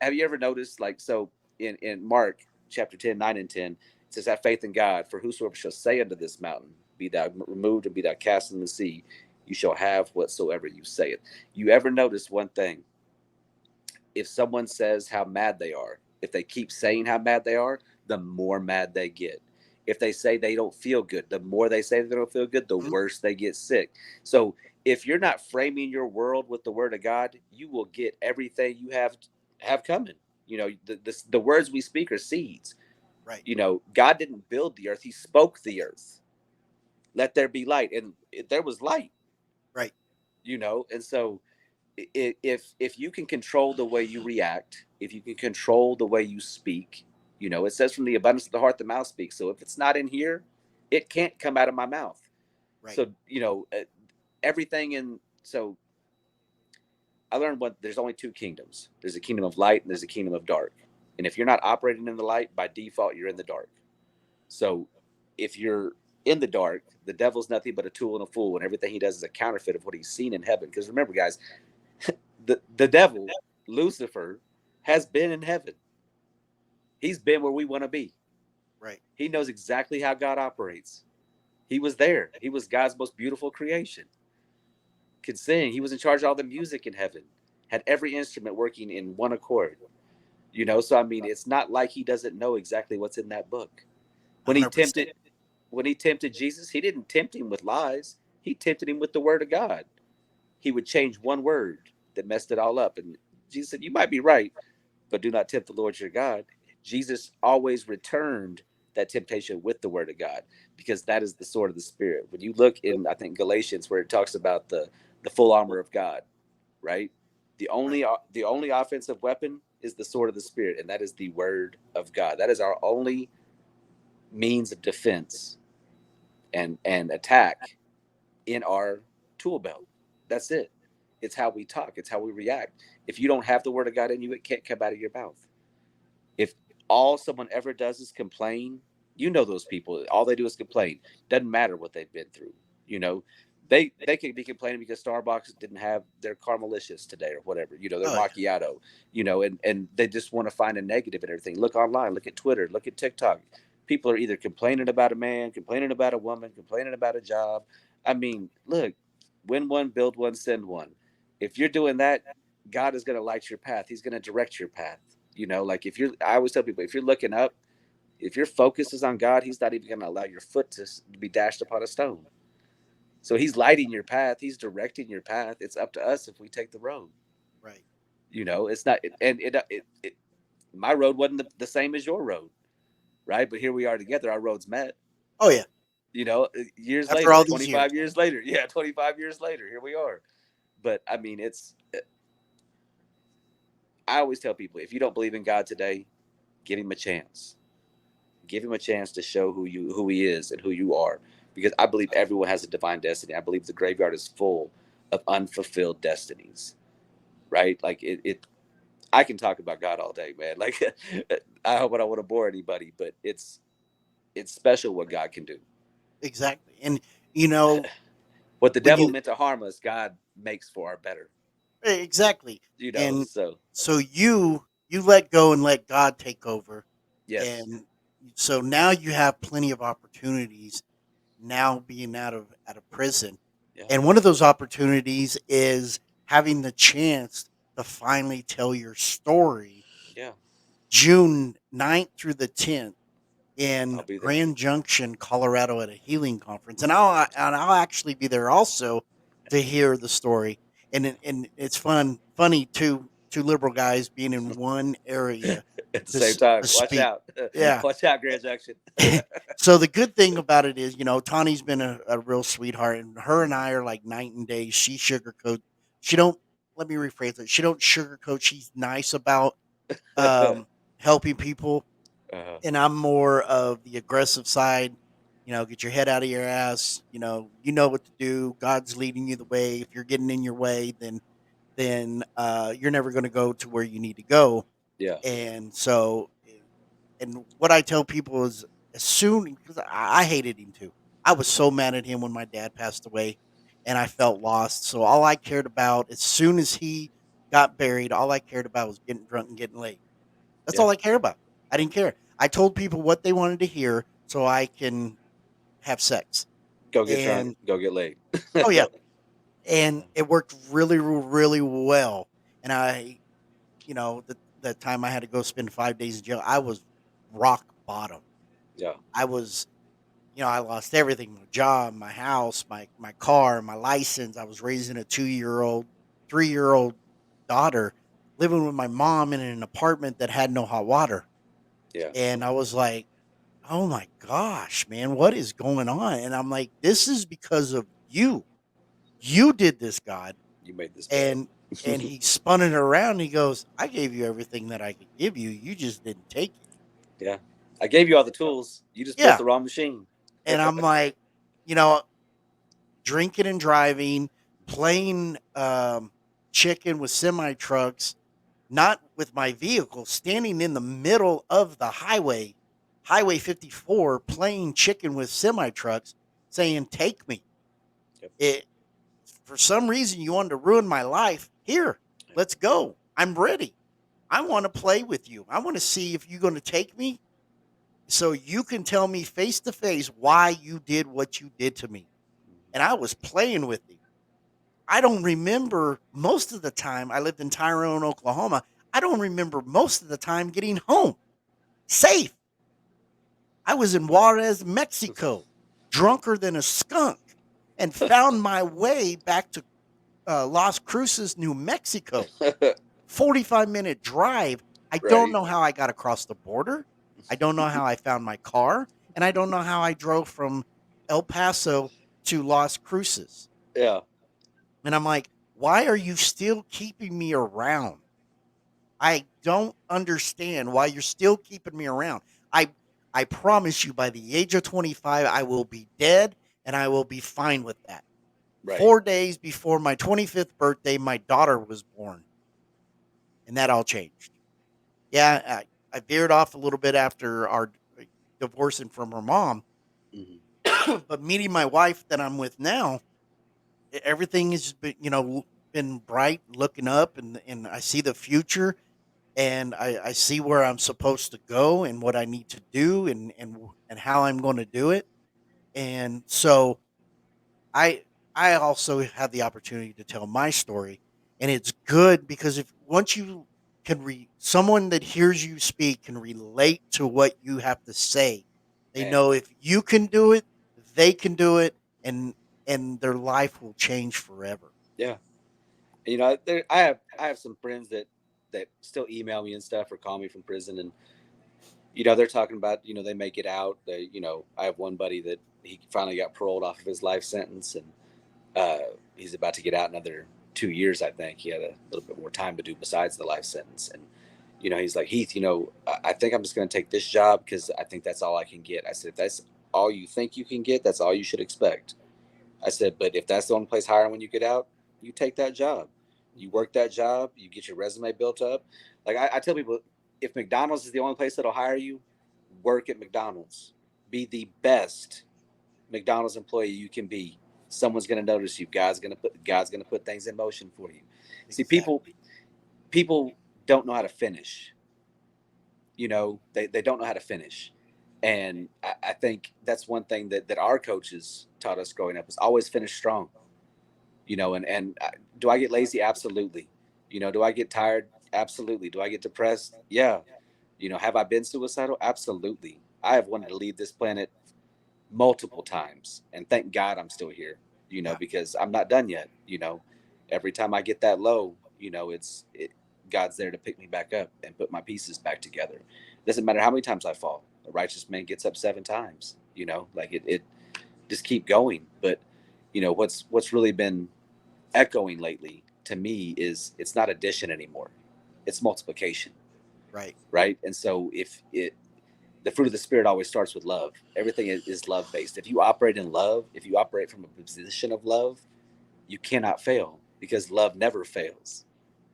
Have you ever noticed, like, so in Mark chapter 10, 9 and 10, it says, have faith in God, for whosoever shall say unto this mountain, be thou removed and be thou cast in the sea, you shall have whatsoever you say it. You ever notice one thing? If someone says how mad they are, if they keep saying how mad they are, the more mad they get. If they say they don't feel good, the more they say they don't feel good, the Mhm. worse they get sick. So if you're not framing your world with the word of God, you will get everything you have coming. The words we speak are seeds. Right. God didn't build the earth; He spoke the earth. Let there be light, and there was light. Right. And so if you can control the way you react, if you can control the way you speak, it says from the abundance of the heart the mouth speaks. So if it's not in here, it can't come out of my mouth. Right. So everything in so I learned what there's only two kingdoms. There's a kingdom of light and there's a kingdom of dark. And if you're not operating in the light, by default you're in the dark. So if you're in the dark, the devil's nothing but a tool and a fool, and everything he does is a counterfeit of what he's seen in heaven. Because remember, guys, the devil, Lucifer, has been in heaven. He's been where we want to be. Right. He knows exactly how God operates. He was there. He was God's most beautiful creation. Could sing. He was in charge of all the music in heaven. Had every instrument working in one accord. So I mean, it's not like he doesn't know exactly what's in that book. When he 100%. tempted, when he tempted Jesus, he didn't tempt him with lies. He tempted him with the word of God. He would change one word that messed it all up. And Jesus said, "You might be right, but do not tempt the Lord your God." Jesus always returned that temptation with the word of God, because that is the sword of the spirit. When you look in, I think, Galatians, where it talks about the full armor of God, right? The Right. only the only offensive weapon is the sword of the spirit, and that is the word of God. That is our only means of defense and attack in our tool belt. That's it. It's how we talk. It's how we react. If you don't have the word of God in you, it can't come out of your mouth. If all someone ever does is complain, those people. All they do is complain. Doesn't matter what they've been through. You know, they could be complaining because Starbucks didn't have their Caramelicious today or whatever. Their Oh yeah. macchiato. And they just want to find a negative in everything. Look online. Look at Twitter. Look at TikTok. People are either complaining about a man, complaining about a woman, complaining about a job. I mean, look, win one, build one, send one. If you're doing that, God is going to light your path. He's going to direct your path. Like, I always tell people, if you're looking up, if your focus is on God, He's not even going to allow your foot to be dashed upon a stone. So He's lighting your path. He's directing your path. It's up to us if we take the road. Right. It's not, and my road wasn't the same as your road, right? But here we are together. Our roads met. Oh yeah. Years After later, all these years. 25 years later. Yeah, 25 years later, here we are. But I mean, I always tell people, if you don't believe in God today, give Him a chance. Give Him a chance to show who He is and who you are. Because I believe everyone has a divine destiny. I believe the graveyard is full of unfulfilled destinies. Right? Like I can talk about God all day, man. Like, I hope I don't want to bore anybody, but it's special what God can do. Exactly. And you know What the when devil you meant to harm us, God makes for our better. exactly. And So so you let go and let God take over, yes. and so now you have plenty of opportunities now being out of prison. Yeah. And one of those opportunities is having the chance to finally tell your story Yeah. June 9th through the 10th I'll in be there. Grand Junction, Colorado at a healing conference. And I'll actually be there also to hear the story. And it's funny two liberal guys being in one area At the to same time, to watch speak. out. Yeah. Watch out, Grand Junction. So the good thing about it is, Tawny's been a real sweetheart, and her and I are like night and day. She sugarcoat. She don't. Let me rephrase it. She don't sugarcoat. She's nice about um, helping people, uh, and I'm more of the aggressive side. Get your head out of your ass. You know what to do. God's leading you the way. If you're getting in your way, then you're never going to go to where you need to go. yeah. And so, and what I tell people is, as soon because I hated him too. I was so mad at him when my dad passed away, and I felt lost. So all I cared about, as soon as he got buried, all I cared about was getting drunk and getting laid. That's Yeah. all I care about. I didn't care. I told people what they wanted to hear so I can have sex. Go get drunk. And Go get laid. oh yeah, and it worked really, really well. And the time I had to go spend 5 days in jail, I was rock bottom. Yeah. I was, I lost everything: my job, my house, my car, my license. I was raising a 2-year-old, 3-year-old daughter, living with my mom in an apartment that had no hot water. Yeah. And I was like, "Oh my gosh, man, what is going on?" And I'm like, "This is because of you. You did this, God." You made this bad. And he spun it around. And he goes, "I gave you everything that I could give you. You just didn't take it." Yeah. I gave you all the tools. You just built Yeah. the wrong machine. And I'm like, you know, drinking and driving, playing chicken with semi trucks, not with my vehicle, standing in the middle of the Highway 54, playing chicken with semi trucks, saying, "Take me." Yep. It For some reason you wanted to ruin my life. Here, let's go. I'm ready. I want to play with you. I want to see if you're going to take me so you can tell me face to face why you did what you did to me. And I was playing with him. I don't remember most of the time. I lived in Tyrone, Oklahoma. I don't remember most of the time getting home safe. I was in Juarez, Mexico, drunker than a skunk, and found my way back to Las Cruces, New Mexico. 45-minute drive. I don't Right. know how I got across the border. I don't know how I found my car. And I don't know how I drove from El Paso to Las Cruces. Yeah. And I'm like, why are you still keeping me around? I don't understand why you're still keeping me around. I I promise you by the age of 25 I will be dead and I will be fine with that. Right. 4 days before my 25th birthday my daughter was born and that all changed. Yeah, I veered off a little bit after our divorcing from her mom, Hmm. but meeting my wife that I'm with now, everything has been, been bright, looking up, and I see the future, and I see where I'm supposed to go and what I need to do, and how I'm going to do it, and so I I also have the opportunity to tell my story, and it's good because if once you can someone that hears you speak can relate to what you have to say, they Man. know if you can do it, they can do it, and their life will change forever. Yeah. I have some friends that still email me and stuff or call me from prison, and they're talking about they make it out. I have one buddy that he finally got paroled off of his life sentence, and he's about to get out another 2 years. I think he had a little bit more time to do besides the life sentence, and he's like, Heath, I think I'm just going to take this job because I think that's all I can get. I said, if that's all you think you can get, that's all you should expect. I said, but if that's the only place hiring when you get out, you take that job. You work that job, you get your resume built up. Like I tell people, if McDonald's is the only place that'll hire you, work at McDonald's. Be the best McDonald's employee you can be. Someone's going to notice you. God's going to put things in motion for you. See, people Exactly. people don't know how to finish. They don't know how to finish. And I think that's one thing that our coaches taught us growing up is always finish strong. And do I get lazy? Absolutely. Do I get tired? Absolutely. Do I get depressed? Yeah. Have I been suicidal? Absolutely. I have wanted to leave this planet multiple times, and thank God I'm still here. Yeah. Because I'm not done yet. Every time I get that low, God's there to pick me back up and put my pieces back together. It doesn't matter how many times I fall. A righteous man gets up 7 times. Like it just keep going. But what's really been echoing lately to me is it's not addition anymore, it's multiplication. Right. Right. And so if it the fruit of the spirit always starts with love. Everything is love based. If you operate in love, if you operate from a position of love, you cannot fail because love never fails.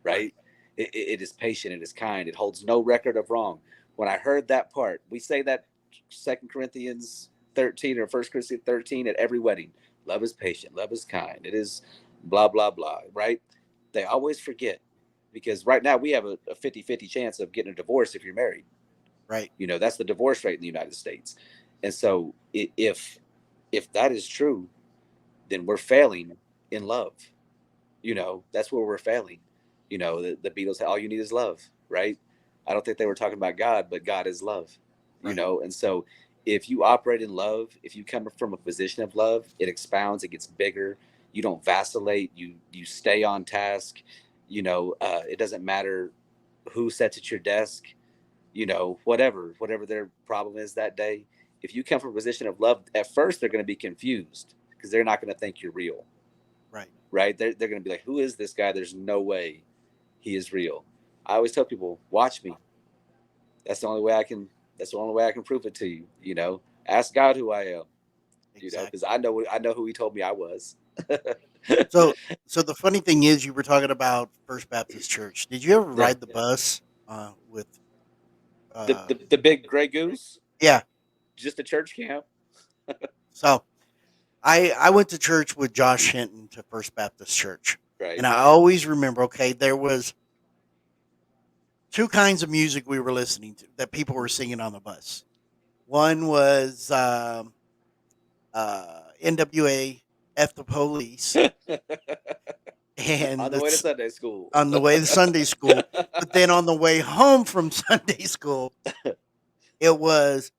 Right. Right. It is patient, it is kind, it holds no record of wrong. When I heard that part, we say that 2 Corinthians 13 or 1 Corinthians 13 at every wedding. Love is patient, love is kind, it is blah blah blah. Right. They always forget, because right now we have a 50-50 chance of getting a divorce if you're married. Right. That's the divorce rate in the United States. And so if that is true, then we're failing in love. That's where we're failing. The Beatles had all you need is love, right? I don't think they were talking about God, but God is love. Right. And so if you operate in love, if you come from a position of love, it expounds, it gets bigger. You don't vacillate, you stay on task. It doesn't matter who sits at your desk, whatever their problem is that day. If you come from a position of love, at first they're going to be confused because they're not going to think you're real. Right. Right. They're going to be like, who is this guy? There's no way he is real. I always tell people, watch me. That's the only way I can prove it to you. Ask God who I am. Because Exactly. I know who he told me I was. So, so the funny thing is, you were talking about First Baptist Church. Did you ever Yeah. ride the bus with? the, Uh, the the big gray goose, yeah. just a church camp. So I went to church with Josh Hinton to First Baptist Church, Right. and I always remember. Okay, there was two kinds of music we were listening to that people were singing on the bus. One was NWA, F the Police, and On the way to Sunday school. on the way to Sunday school. But then on the way home from Sunday school, it was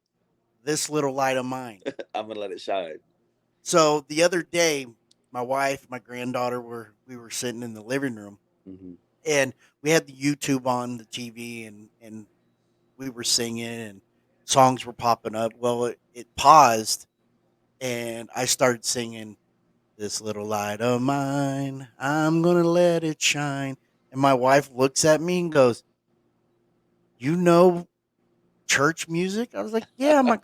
This Little Light of Mine. I'm gonna let it shine. So the other day, my wife, my granddaughter we were sitting in the living room, Hmm. and we had the YouTube on the TV, and we were singing and songs were popping up. Well, it paused, and I started singing This Little Light of Mine. I'm gonna let it shine. And my wife looks at me and goes, "You know church music?" I was like, "Yeah, my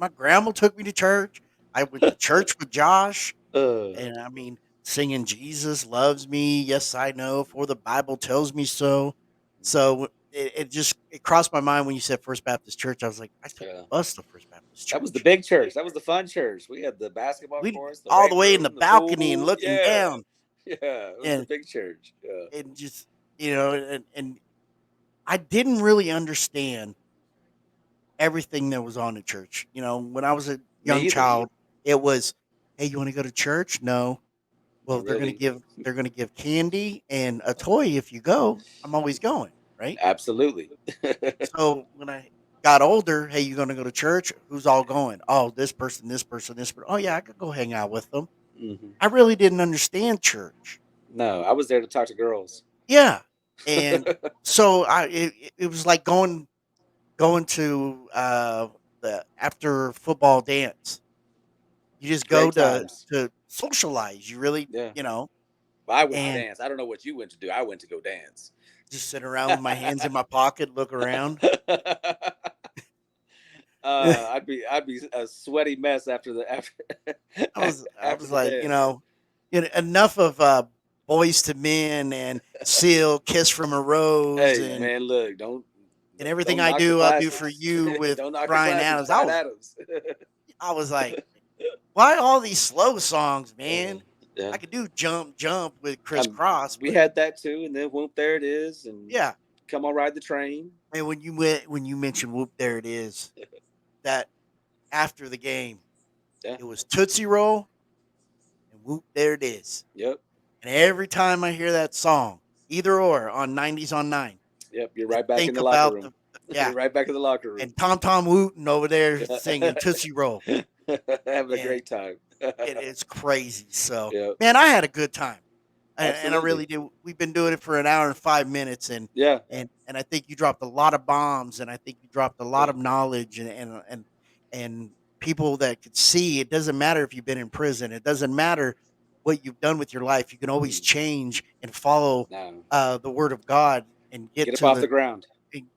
grandma took me to church. I went to church with Josh." Uh, And I mean, singing Jesus loves me. Yes, I know, for the Bible tells me so. So it crossed my mind when you said First Baptist Church. I was like, I took the yeah. bus to First Baptist That was the Church. big church. That was the fun church. We had the basketball We courts, the all the weight way in the room, the balcony and pool. looking Yeah, down, yeah. It was the and big church. Yeah. and just and I didn't really understand everything that was on the church. When I was a Me young either. child, it was, hey, you want to go to church? No. Well, Not really. they're gonna give candy and a toy if you go. I'm always going, right? Absolutely. So when I got older, hey, you gonna go to church? Who's all going? Oh, this person, this person, this person. Oh yeah, I could go hang out with them. Hmm. I really didn't understand church. No, I was there to talk to girls. Yeah, and so it was like going to the after football dance. You just go Great to times. socialize. You really, Yeah. you know, I went to and dance. I don't know what you went to do. I went to go dance. just sit around with my hands in my pocket, look around. I'd be a sweaty mess after the after I after was the like, dance. enough of Boys to Men and Seal, Kiss from a Rose, Hey and man, look, don't everything don't I knock the do, I'll do for classics. you with Don't knock the Brian classics. Adams. Brian Adams. I was like, why all these slow songs, Uh, man? yeah, I could do Jump Jump with Chris Cross, we but had that too, and then whoop, there it is, and yeah. come on, ride the train. And when you mentioned Whoop, there it is. That after the game. Yeah. It was Tootsie Roll and Whoop, there it is. Yep. And every time I hear that song, either or on 90s on 9, Yep. You're I right back in think the locker about room. yeah, You're right back in the locker room. and Tom Tom Wooten over there Yeah. singing Tootsie Roll. Having a And great time. it's crazy. So, Yep. man, I had a good time. And I Absolutely. really did. We've been doing it for an hour and 5 minutes, Yeah. and I think you dropped a lot of bombs, and I think you dropped a lot Yeah. of knowledge, and people that could see. It doesn't matter if you've been in prison. It doesn't matter what you've done with your life. You can always change and follow No. the word of God and get Get up to off the ground.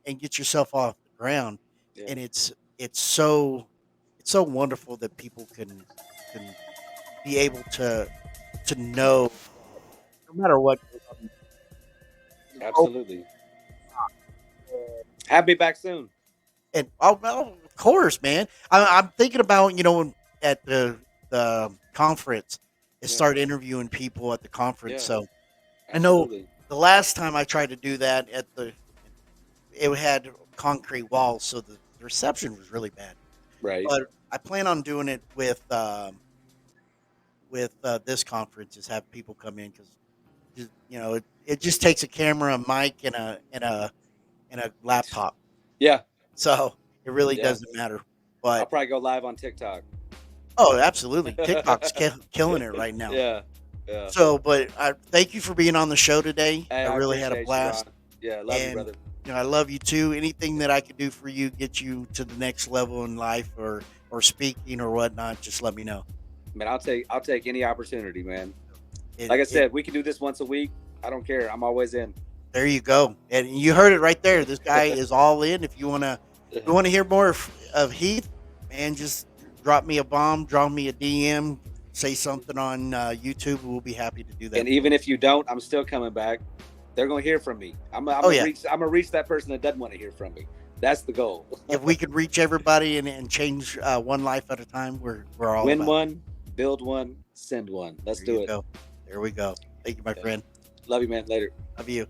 and get yourself off the ground. Yeah. And it's so wonderful that people can be able to know no matter what goes on. Absolutely. Have me back soon. And oh well, of course, man. I'm thinking about at the conference, and Yeah. start interviewing people at the conference. Yeah. So I know Absolutely. the last time I tried to do that it had concrete walls, so the reception was really bad. Right. But I plan on doing it with this conference, is have people come in because it just takes a camera, a mic, and a laptop. Yeah. So it really Yeah. doesn't matter. I'll But probably go live on TikTok. oh, absolutely, TikTok's killing it right now. Yeah. Yeah. So, but I thank you for being on the show today. Hey, I really had a appreciate you, blast. Ron. Yeah. Love you, And brother. I love you too. Anything that I could do for you, get you to the next level in life, or speaking or whatnot, just let me know. Man, I'll take any opportunity, man. It- Like I it- said, we can do this once a week. I don't care. I'm always in. there you go. And you heard it right there. This guy is all in. If you wanna hear more of Heath, man, just drop me a bomb, drop me a DM, say something on YouTube. We'll be happy to do that. And even if you don't, I'm still coming back. They're gonna hear from me. I'm gonna reach that person that doesn't want to hear from me. That's the goal. If we could reach everybody and change one life at a time, we're all Win about it. one, build one, send one. Let's There do you it. go. There we go. Thank you, my Yeah. friend. Love you, man. Later. Love you.